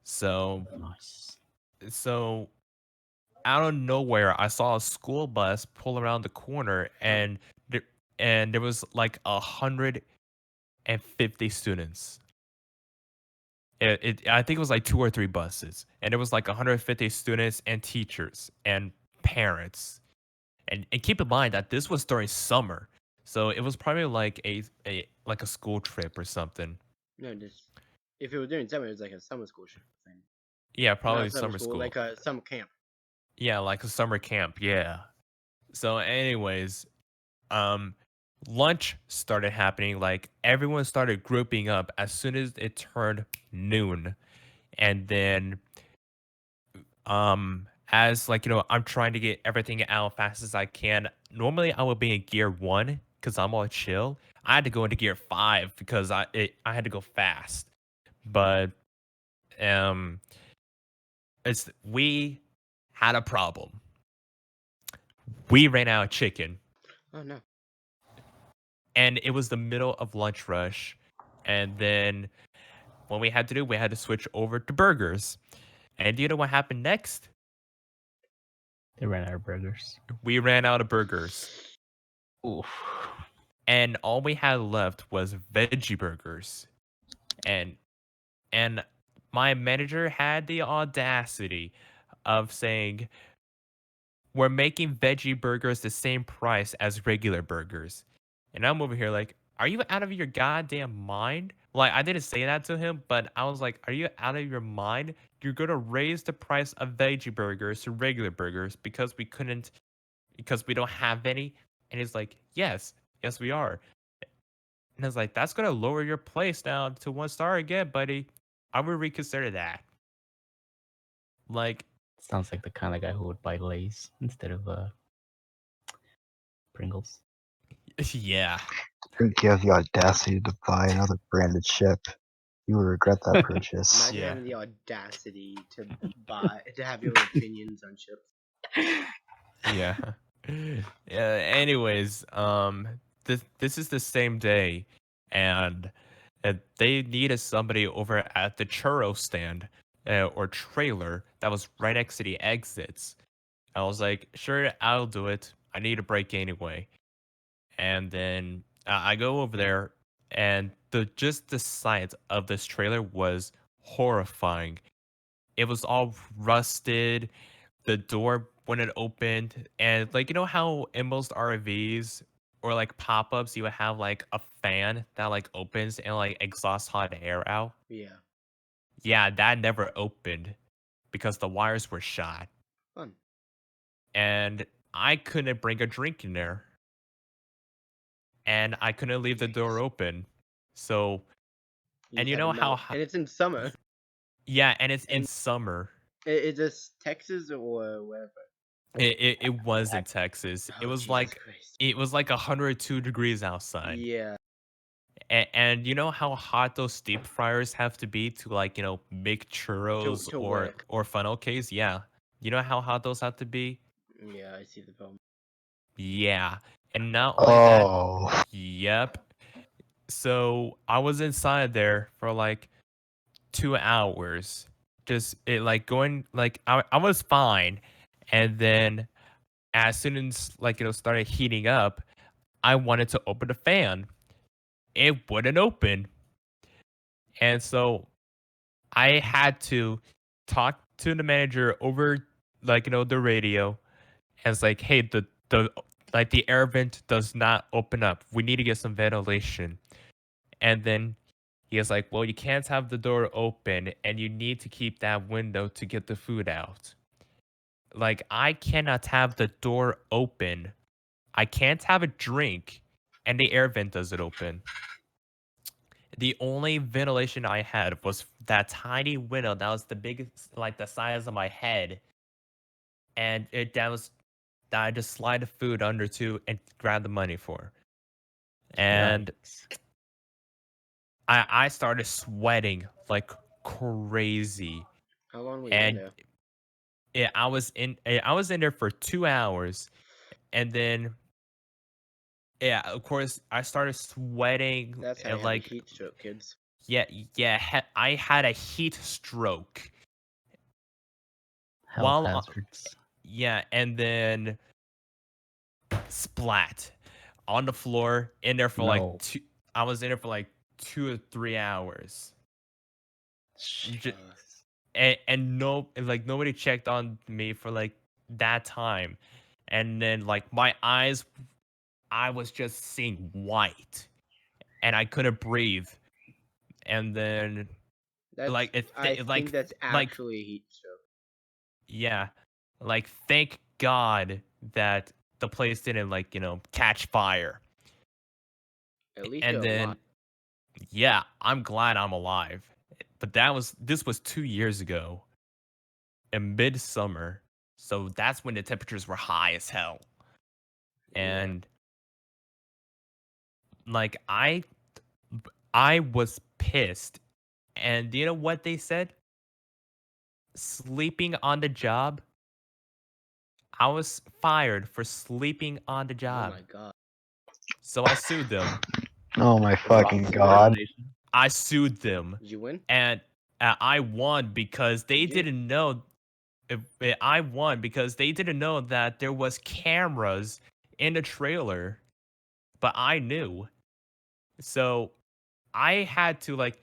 So
Nice.
so out of nowhere, I saw a school bus pull around the corner, there, and there was like 150 students. I think it was like 2 or 3 buses, and it was like 150 students and teachers and parents. And keep in mind that this was during summer, so it was probably like a like a school trip or something.
No, just if it was during summer, it was like a summer school thing.
Yeah,
Not
probably
a summer
summer
school,
school.
like a summer camp.
Yeah, like a summer camp. Yeah. So, anyways, um, lunch started happening. Like everyone started grouping up as soon as it turned noon, and then as like I'm trying to get everything out fast as I can. Normally I would be in gear 1 because I'm all chill. I had to go into gear 5 because I had to go fast. But um it's we had a problem. We ran out of chicken,
Oh no.
and it was the middle of lunch rush, and then what we had to do, we had to switch over to burgers. And do you know what happened next?
They ran out of burgers.
We ran out of burgers.
Oof.
And all we had left was veggie burgers. And and my manager had the audacity of saying, "We're making veggie burgers the same price as regular burgers." And I'm over here like, "Are you out of your goddamn mind?" Like I didn't say that to him, but I was like, "Are you out of your mind? You're going to raise the price of veggie burgers to regular burgers because we don't have any?" And he's like, "Yes. Yes we are." And I was like, "That's gonna lower your place down to 1 star again, buddy. I would reconsider that." Like,
Sounds like the kind of guy who would buy Lay's instead of Pringles.
yeah.
I think you have the audacity to buy another branded chip. You will regret that purchase.
Imagine
Yeah.
having the audacity to have your opinions on chips.
Yeah. Yeah. Anyways, this is the same day, and they needed somebody over at the churro stand or trailer that was right next to the exits. I was like, sure, I'll do it. I need a break anyway. And then I go over there, and the sight of this trailer was horrifying. It was all rusted. The door when it opened, and like how in most RVs or like pop-ups you would have like a fan that like opens and like exhausts hot air out.
Yeah,
Yeah, that never opened because the wires were shot,
fun.
and I couldn't bring a drink in there, and I couldn't leave the door
Yikes.
open. So,
You
and
just
you
had to
know how
melt, and it's in summer.
yeah, and it's in
And
summer.
is this Texas or wherever?
It was in Texas. It
Oh
was
Jesus
like
Christ!
102 degrees outside.
Yeah,
And you know how hot those deep fryers have to be to like, make churros
to
or
work.
funnel cakes? Yeah. You know how hot those have to be?
Yeah, I see the film.
Yeah. And not only that,
Oh,
yep. So I was inside there for like 2 hours. Just it like going like I was fine. And then as soon as like started heating up, I wanted to open the fan. It wouldn't open. And so I had to talk to the manager over like the radio, and it's like, hey, the air vent does not open up. We need to get some ventilation. And then he was like, well, you can't have the door open, and you need to keep that window to get the food out. Like, I cannot have the door open. I can't have a drink, and the air vent doesn't open. The only ventilation I had was that tiny window that was the biggest, like the size of my head, and that I just slide the food under to and grab the money for. And
Yikes.
I started sweating like crazy,
How long were you in
and
there?
I was in there for 2 hours, and then yeah, of course I started sweating
That's how you
and
have a
like
heat stroke, kids.
yeah, I had a heat stroke
Health
while
hazards.
yeah, and then splat on the floor in there for like
No.
I was in there for like 2 or 3 hours. J-
Uh,
and no, like nobody checked on me for like that time. And then like my eyes, I was just seeing white and I couldn't breathe. And then
that's
like
I think that's
like
actually a heat stroke.
yeah, like thank God that the place didn't like, catch fire.
At least
And
you're alive.
then yeah, I'm glad I'm alive. But this was 2 years ago in midsummer. So that's when the temperatures were high as hell.
Yeah,
And like I was pissed. And do you know what they said? Sleeping on the job. I was fired for sleeping on the
oh
job.
my god.
So I sued them.
oh my fucking god.
I sued them.
Did you win?
And I won because they
You did.
didn't know I won because they didn't know that there was cameras in the trailer, but I knew. So I had to like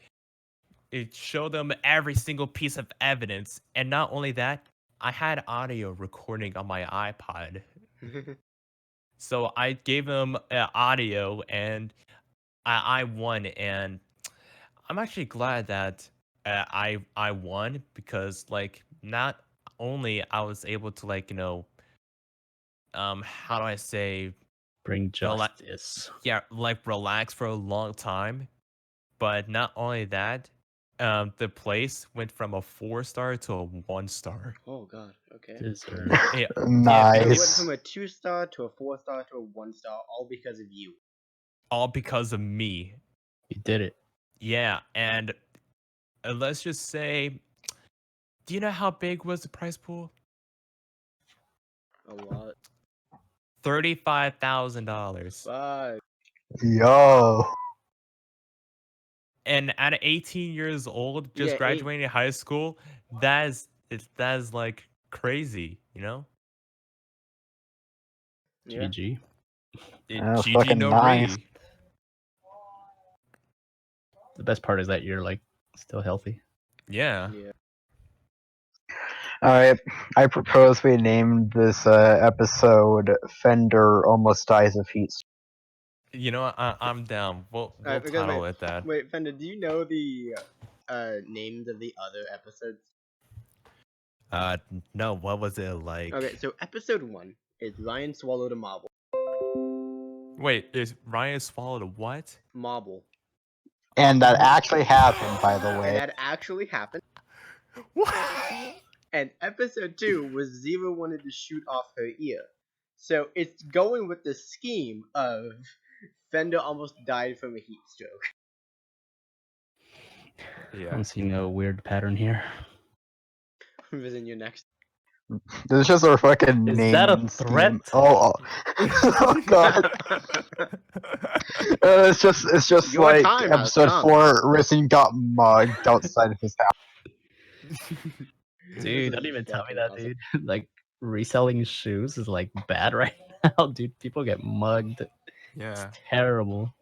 show them every single piece of evidence, and not only that, I had audio recording on my iPod. So I gave them audio, and I won, and I'm actually glad that I won because like not only I was able to like how do I say
Bring
rela-
justice.
yeah, like relax for a long time, but not only that, the place went from a 4 star to a 1 star.
Oh god. Okay.
Deserve.
Yeah, yeah,
So it went
Nice.
from a 2-star to a 4-star to a 1-star, all because of you.
all because of me.
You did it.
Yeah, and let's just say, do you know how big was the prize pool?
A lot.
$35,000.
Fuck.
Yo.
And at 18 years old, just
Yeah,
graduating high school, that is like crazy, you know?
Yeah.
GG.
GG
Fucking
no
nice.
re.
The best part is that you're like still healthy.
Yeah.
Yeah.
Alright, I propose we name this episode Fender Almost Dies of Heat.
You know what? I'm down. We'll
Alright, because
title it that.
wait, Fender, do you know the names of the other episodes?
No, what was it like?
Okay, so episode 1 is Ryan swallowed a marble.
Wait, is Ryan swallowed a what?
Marble.
And that actually happened, by the
And
way.
that actually happened.
What?
And episode 2 was Zero wanted to shoot off her ear. So it's going with the scheme of Fender almost died from a heat stroke.
I
Yeah.
don't see no weird pattern here.
Visit your next.
This is just our fucking
Is
name
that a
scheme.
threat?
Oh, oh god. It's just
Your
like
time has
episode
come.
4, Risen got mugged outside of his house.
Dude, don't even tell me that, dude. Like reselling shoes is like bad right now, dude. People get mugged.
Yeah.
It's terrible.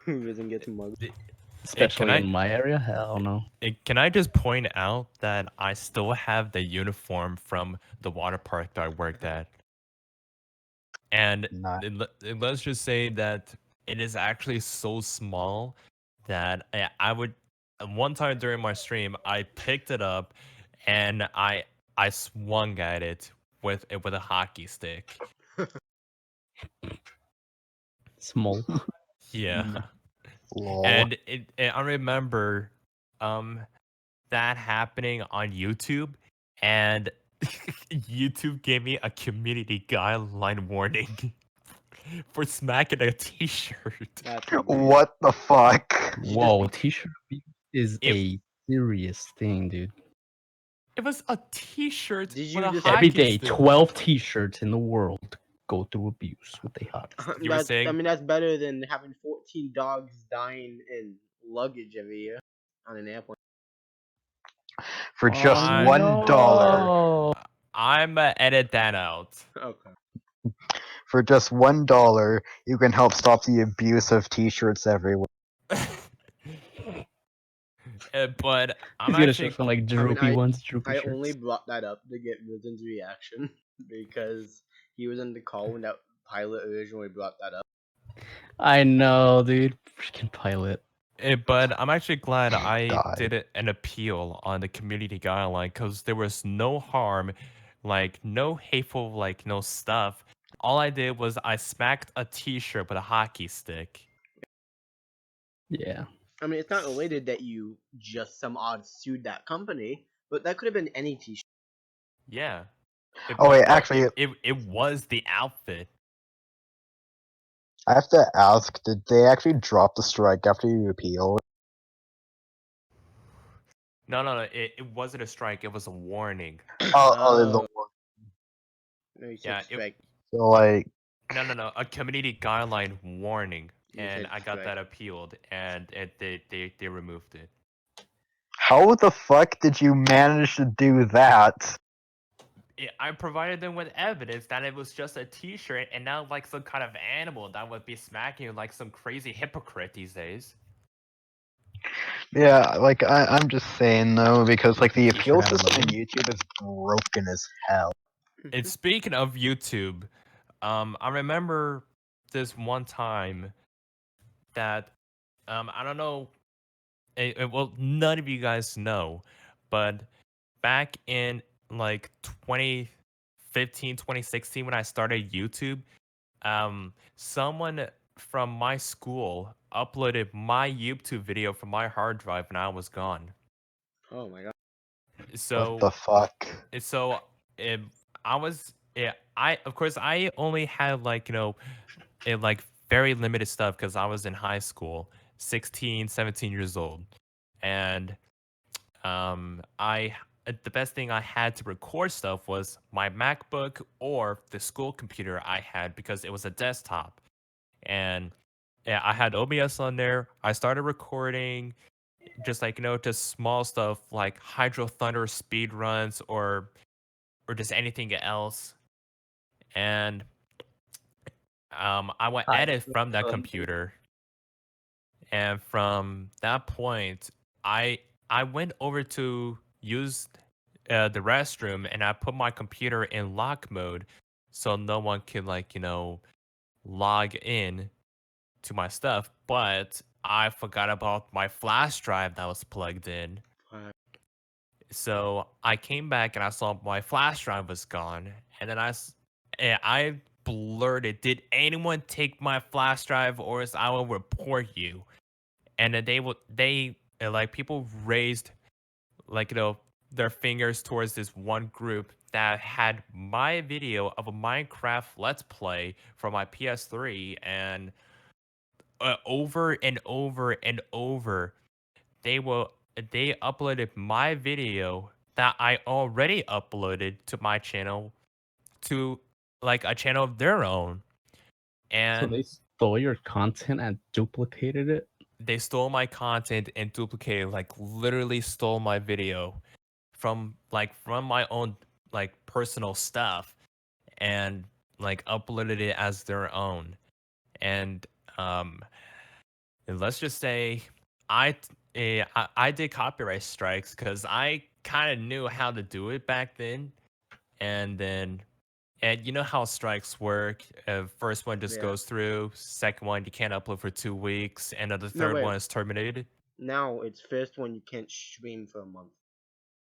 Risen gets mugged.
Especially
I-
in my area. Hell no.
Can I just point out that I still have the uniform from the water park that I worked at? And
Nice.
let's just say that it is actually so small that I would one time during my stream I picked it up and I swung at it with a hockey stick.
Small.
Yeah.
Lol.
And I remember that happening on YouTube, and YouTube gave me a community guideline warning for smacking a t-shirt.
That's hilarious.
What the fuck?
Whoa, t-shirt is
It-
a serious thing, dude.
It was a t-shirt
Did
with
you
a
just-
hockey
Every day,
stick.
12 t-shirts in the world go through abuse with a hockey stick.
You were
I
saying-
mean, that's better than having 14 dogs dying in luggage every year on an airplane.
For just
I
$1.
no.
I'm edit that out.
Okay.
For just $1, you can help stop the abuse of t-shirts everywhere.
But I'm
He's gonna
actually
show some like droopy ones, droopy
I
shirts.
only brought that up to get Risen's reaction because he was in the call when that pilot originally brought that up.
I know, dude. Freaking pilot.
But I'm actually glad I
died.
did an appeal on the community guideline because there was no harm, like no hateful, like no stuff. All I did was I smacked a t-shirt with a hockey stick.
Yeah.
I mean, it's not related that you just some odd sued that company, but that could have been any t-shirt.
Yeah.
Oh, wait,
but
actually-
it was the outfit.
I have to ask, did they actually drop the strike after you appealed?
No. It wasn't a strike. It was a warning.
Oh,
No, you said
Yeah,
strike.
so like,
No. A community guideline warning,
You
and
said
I got
strike.
that appealed, and they removed it.
how the fuck did you manage to do that?
I provided them with evidence that it was just a T-shirt, and not like some kind of animal that would be smacking you like some crazy hypocrite these days.
Yeah, like, I'm just saying though, because like the appeal
Sure,
system on
hello.
YouTube is broken as hell.
And speaking of YouTube, I remember this one time that I don't know, well, none of you guys know, but back in like 2015, 2016, when I started YouTube, someone from my school uploaded my YouTube video from my hard drive and I was gone.
Oh my god.
So
What the fuck?
so I was I of course I only had like like very limited stuff because I was in high school, 16, 17 years old, and I the best thing I had to record stuff was my MacBook or the school computer I had because it was a desktop. And yeah, I had OBS on there. I started recording just like just small stuff like Hydro Thunder speed runs or just anything else. And I would
I
edit from that computer. And from that point, I I went over to use the restroom and I put my computer in lock mode so no one could log in to my stuff. But I forgot about my flash drive that was plugged in.
Uh,
So I came back and I saw my flash drive was gone, and then I blurted, "Did anyone take my flash drive, or else I will report you." And then like people raised like their fingers towards this one group that had my video of a Minecraft Let's Play from my PS3, and over and over and over they will they uploaded my video that I already uploaded to my channel to like a channel of their own,
So
and
they stole your content and duplicated it.
they stole my content and duplicated, like literally stole my video from my own like personal stuff and like uploaded it as their own. And um let's just say I did copyright strikes because I kind of knew how to do it back then. And then, and you know how strikes work. First one just
yeah.
goes through. Second one, you can't upload for 2 weeks. And then the
No,
third
wait.
one is terminated.
Now it's first one you can't stream for a month.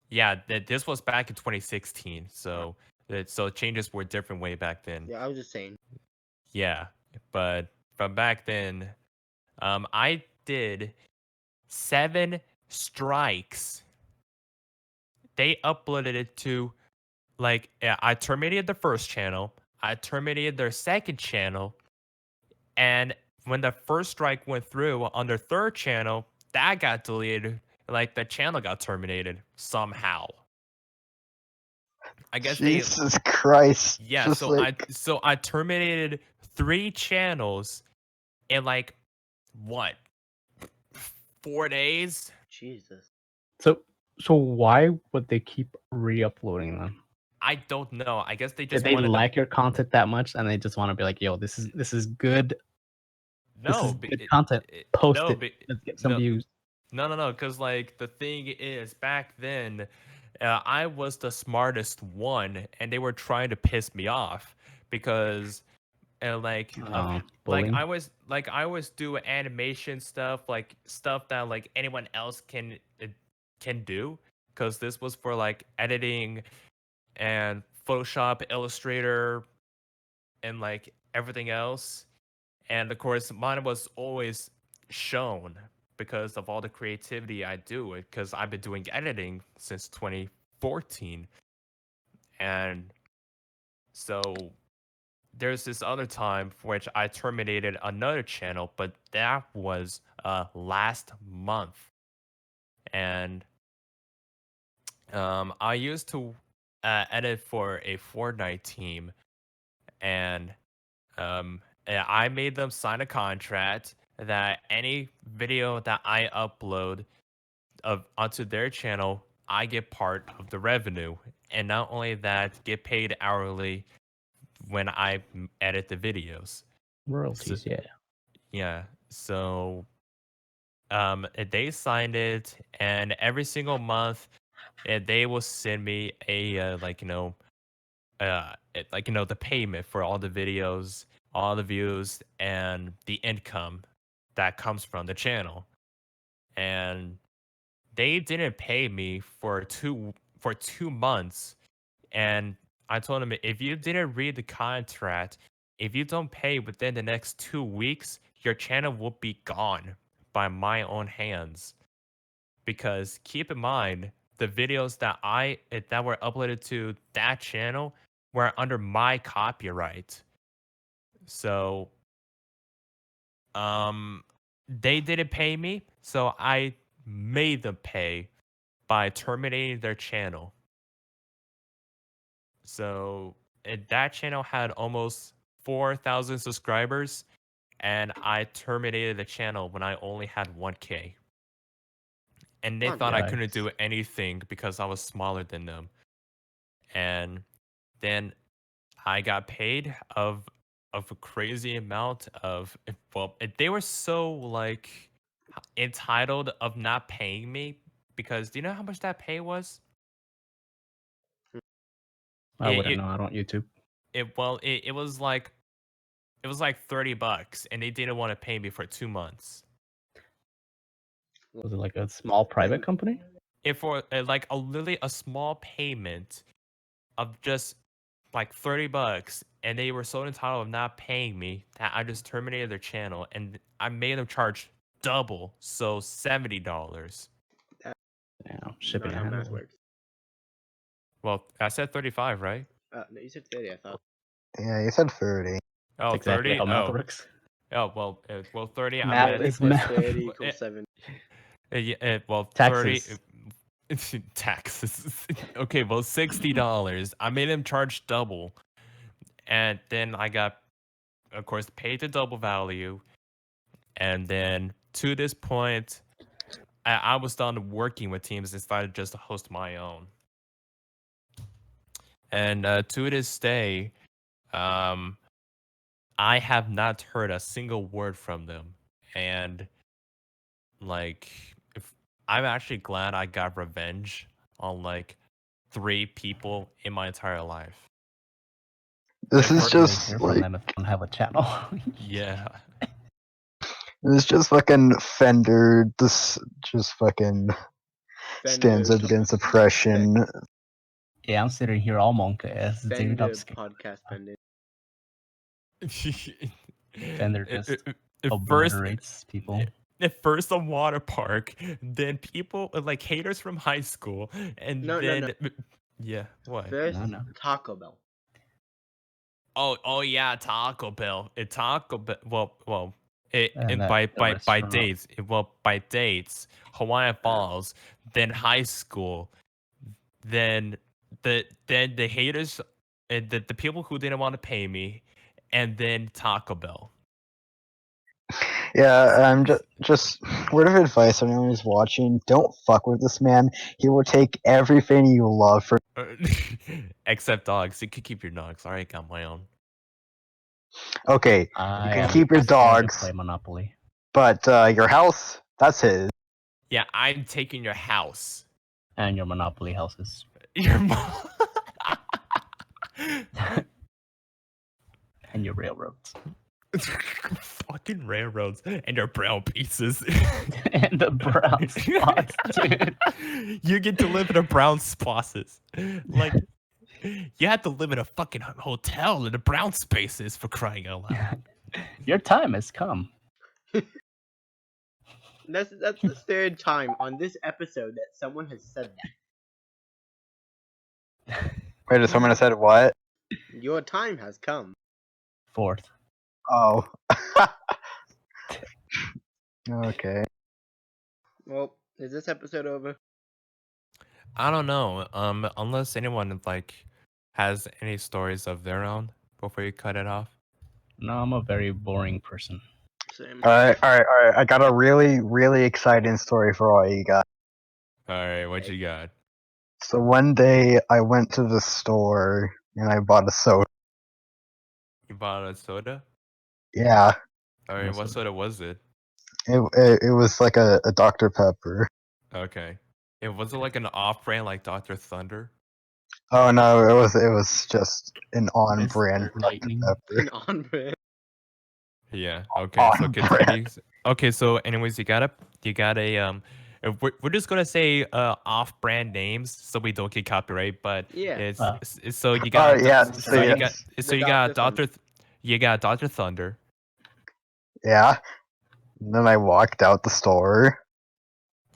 Yeah, this was back in 2016.
Uh,
So changes were different way back then.
yeah, I was just saying.
Yeah, but from back then, I did 7 strikes. They uploaded it to I terminated the first channel, I terminated their second channel, and when the first strike went through on their third channel, that got deleted. Like the channel got terminated somehow. I guess they
Jesus Christ!
yeah,
Just like
so I terminated 3 channels in like what 4 days?
Jesus.
So why would they keep re-uploading them?
I don't know. I guess they
Did
just
they
wanted to
like your content that much and they just want to be like, yo, this is good. This
no,
is good content. Post
no,
it. Let's get some
no,
views.
no, because like the thing is, back then, I was the smartest one, and they were trying to piss me off because,
Bullying.
I always do animation stuff, like stuff that like anyone else can do, because this was for like editing and Photoshop, Illustrator, and like everything else. And of course, mine was always shown because of all the creativity I do, because I've been doing editing since 2014. And so there's this other time for which I terminated another channel, but that was last month. And I used to edit for a Fortnite team, and I made them sign a contract that any video that I upload onto their channel, I get part of the revenue, and not only that, get paid hourly when I edit the videos. So,
Royalties, yeah.
yeah, so they signed it, and every single month, they will send me a the payment for all the videos, all the views, and the income that comes from the channel. And they didn't pay me for 2 months, and I told them, if you didn't read the contract, if you don't pay within the next 2 weeks, your channel will be gone by my own hands. Because keep in mind, the videos that were uploaded to that channel were under my copyright. So they didn't pay me, so I made them pay by terminating their channel. So that channel had almost 4,000 subscribers, and I terminated the channel when I only had 1K. And they
Oh,
thought I
nice.
couldn't do anything because I was smaller than them. And then I got paid of a crazy amount of, they were so like entitled of not paying me, because do you know how much that pay was?
I
It
wouldn't
it,
know. I don't YouTube.
it was like $30, and they didn't want to pay me for 2 months.
Was it like a small private company?
If for like literally a small payment of just like $30, and they were so entitled of not paying me that I just terminated their channel, and I made them charge double, so $70.
Damn, shipping
Not
and
how math
handling.
works.
Well, I said 35, right?
No, you said 30. I thought.
Yeah, you said 30.
Oh,
That's exactly
30?
how math
Oh.
works.
Oh, well, 30. I
Math
meant,
30
is
plus
math.
30
well,
equals 7.
well,
Taxes.
30. Taxes. Okay, well, $60. I made them charge double, and then I got, of course, paid the double value, and then to this point, I was done working with teams and decided just to host my own. And to this day, um, I have not heard a single word from them. And like, if I'm actually glad I got revenge on like 3 people in my entire life.
This is
If
You'll
just
hear from
like
them if they don't have a channel.
yeah.
it's just fucking Fender. This just fucking stands up against oppression.
Yeah, I'm sitting here all monkey ass, dude. I'm
Fender
scared.
podcast Fender.
Fender just
At first,
obliterates people.
at first a water park, then people like haters from high school, and
No,
then yeah, what?
First,
No.
Taco Bell.
Oh yeah, Taco Bell. Taco Bell. Well.
And
And
that
by
restaurant.
dates, by dates, Hawaiian Falls, then high school, then the haters, and the people who didn't want to pay me, and then Taco Bell.
Yeah, I'm just word of advice to anyone who's watching: don't fuck with this man. He will take everything you love for.
Except dogs. You could keep your dogs. I got my own.
Okay, you
I
can
am
keep your
scared to
dogs,
play Monopoly.
but your house, that's his.
Yeah, I'm taking your house.
And your Monopoly houses.
Your mom.
And your railroads.
Fucking railroads and your brown pieces.
And the brown spots, dude.
You get to live in a brown spaces. Like, you had to live in a fucking hotel in the brown spaces, for crying out loud.
Your time has come.
That's the third time on this episode that someone has said that.
Wait, did someone have said what?
Your time has come.
Fourth.
Oh. Okay.
Well, is this episode over?
I don't know. Unless anyone like has any stories of their own before you cut it off.
No, I'm a very boring person.
Same.
Alright. I got a really exciting story for all you guys.
All right, what you got?
So one day I went to the store and I bought a soda.
You bought a soda?
Yeah,
All right,
What
what
soda?
soda was it?
it was like a Dr. Pepper.
Okay. It wasn't like an off-brand like Dr. Thunder.
Oh no, it was just an on-brand
Mr. Lightning.
Pepper.
An on brand.
Yeah. Okay. So
On
continue. Okay. So, anyways, you got a we're just gonna say off-brand names so we don't get copyright. But
Yeah.
it's so you got
yeah,
so
so
you
yeah.
got so
The
you got
Dr.
you got Dr. Thunder.
Yeah. And then I walked out the store.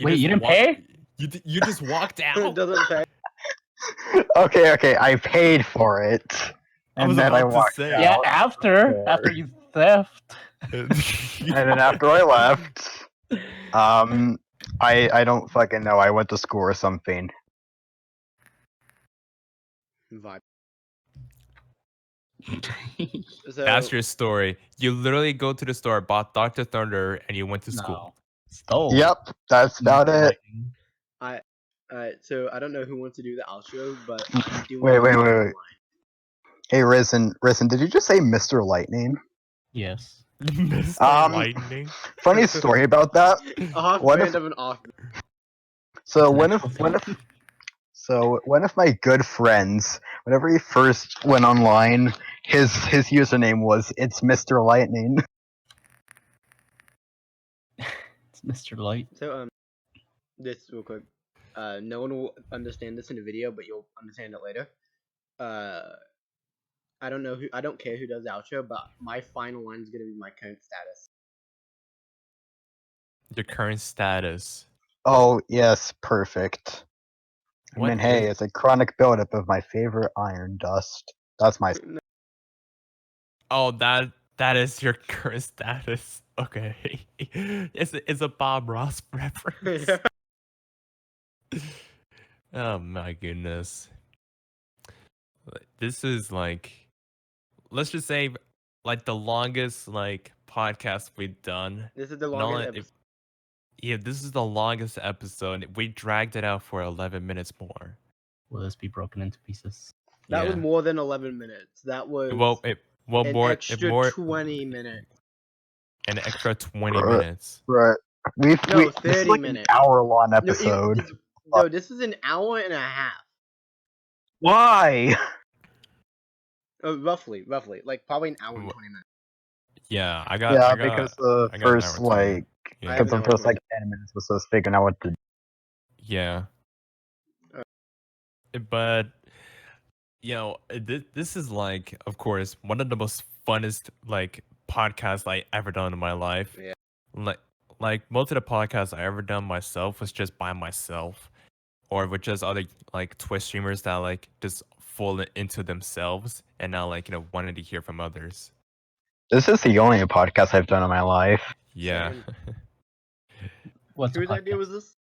Wait,
just
you didn't
walk-
pay?
You just walked
It
out.
doesn't pay.
Okay, I paid for it.
I was
And then I
about to
walked
say.
out.
Yeah, after you theft.
And then after I left, I don't fucking know. I went to school or something.
Vibe.
That's
So
your story. You literally go to the store, bought Dr. Thunder, and you went to school.
No. Stole.
Yep, that's about
Mr.
it.
Lightning.
alright, so I don't know who wants to do the outro, but I'm doing
Wait,
the
wait,
final
wait, wait.
line.
Hey, Risen, did you just say Mr. Lightning?
Yes.
Mr.
Um,
Lightning.
Funny story about that.
A half
What
brand
if-
of an off.
So
It's an
one
actual
of one of my good friends, whenever he first went online, his username was "It's Mr. Lightning."
It's Mr. Light.
So this real quick. No one will understand this in the video, but you'll understand it later. I don't know who. I don't care who does the outro, but my final line is gonna be my current status.
Your current status.
Oh yes, perfect. I
What
mean, hey,
is-
it's a chronic buildup of my favorite iron dust. That's my.
Oh, that is your current status. Okay. It's a Bob Ross reference. Oh my goodness. This is like, let's just say, like the longest like podcast we've done.
This is the
Not
longest
only-
episode.
Yeah, this is the longest episode. We dragged it out for 11 minutes more.
Will this be broken into pieces?
That was
Yeah.
more than 11 minutes. That was
Well,
an
more,
extra 20 minutes.
an extra 20
Right.
minutes.
Right.
No,
This is
30
like
minutes.
an hour-long
No,
episode.
no, this is an hour and a half.
Why?
Roughly, like probably an hour and
Wha-
20 minutes.
Yeah, I got.
Yeah,
I got,
because the
I got an
first
hour 20.
like
Yeah.
I have
because the
an hour
first
20.
like 10 minutes was us figuring out what to.
Yeah. But this is like, of course, one of the most funnest like podcasts I ever done in my life.
Yeah.
Like most of the podcasts I ever done myself was just by myself, or with just other like Twitch streamers that like just fall into themselves and now like wanted to hear from others.
This is the only podcast I've done in my life.
Yeah.
What's a
Whose idea
podcast?
was this?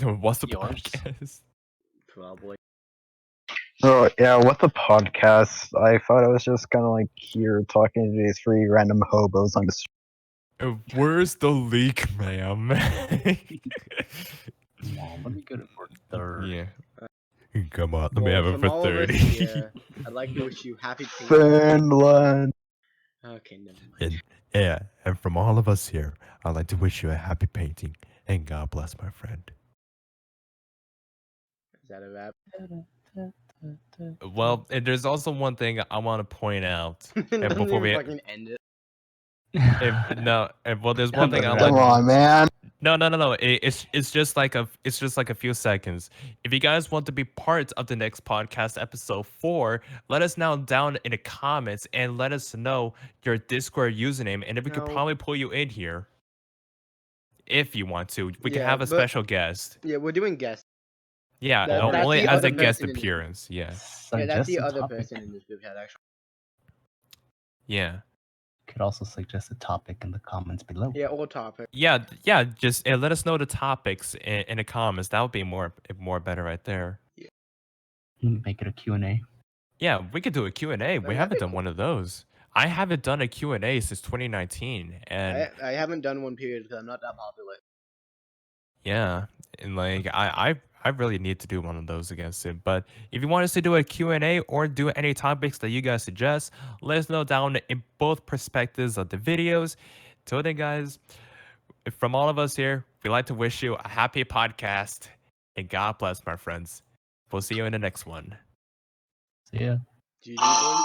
What's the
Yours?
podcast?
Probably.
Oh yeah, what the podcast? I thought I was just kind of like here talking to these three random hobos on the street.
Where's the leak, ma'am?
Mom, let me get it for third.
Yeah. Come on, let me
Well,
have it
from
for
all of us
30.
here, I'd like to wish you happy painting.
Finland.
Okay, never mind.
Yeah, and from all of us here, I'd like to wish you a happy painting, and God bless my friend.
Is that a wrap?
Well, and there's also one thing I want to point out.
Doesn't
before
even
we-
fucking end it.
Well, there's one thing I
Come
like.
Come on, man.
No. It's just like a few seconds. If you guys want to be part of the next podcast, episode 4, let us know down in the comments and let us know your Discord username, and if we could
No.
probably pull you in here. If you want to, we can
Yeah,
have a
but-
special guest.
Yeah, we're doing guests.
Yeah,
That's
only
the
as
other
a guest
person in the-
appearance. Yeah,
Yeah, that's the
Suggest a
other
topic.
person in this group chat, actually.
yeah.
Could also suggest a topic in the comments below.
Yeah, or topic.
Yeah. Just let us know the topics in the comments. That would be more better right there.
Make it a Q&A.
Yeah, we could do a Q&A. We
that'd
haven't
be
done one of those. I haven't done a Q&A since 2019, and
I haven't done one period because I'm not that popular.
yeah, and like I really need to do one of those again soon. But if you want us to do a Q&A or do any topics that you guys suggest, let us know down in both perspectives of the videos. Till then, guys, from all of us here, we'd like to wish you a happy podcast, and God bless, my friends. We'll see you in the next one.
So yeah.
GG, boys.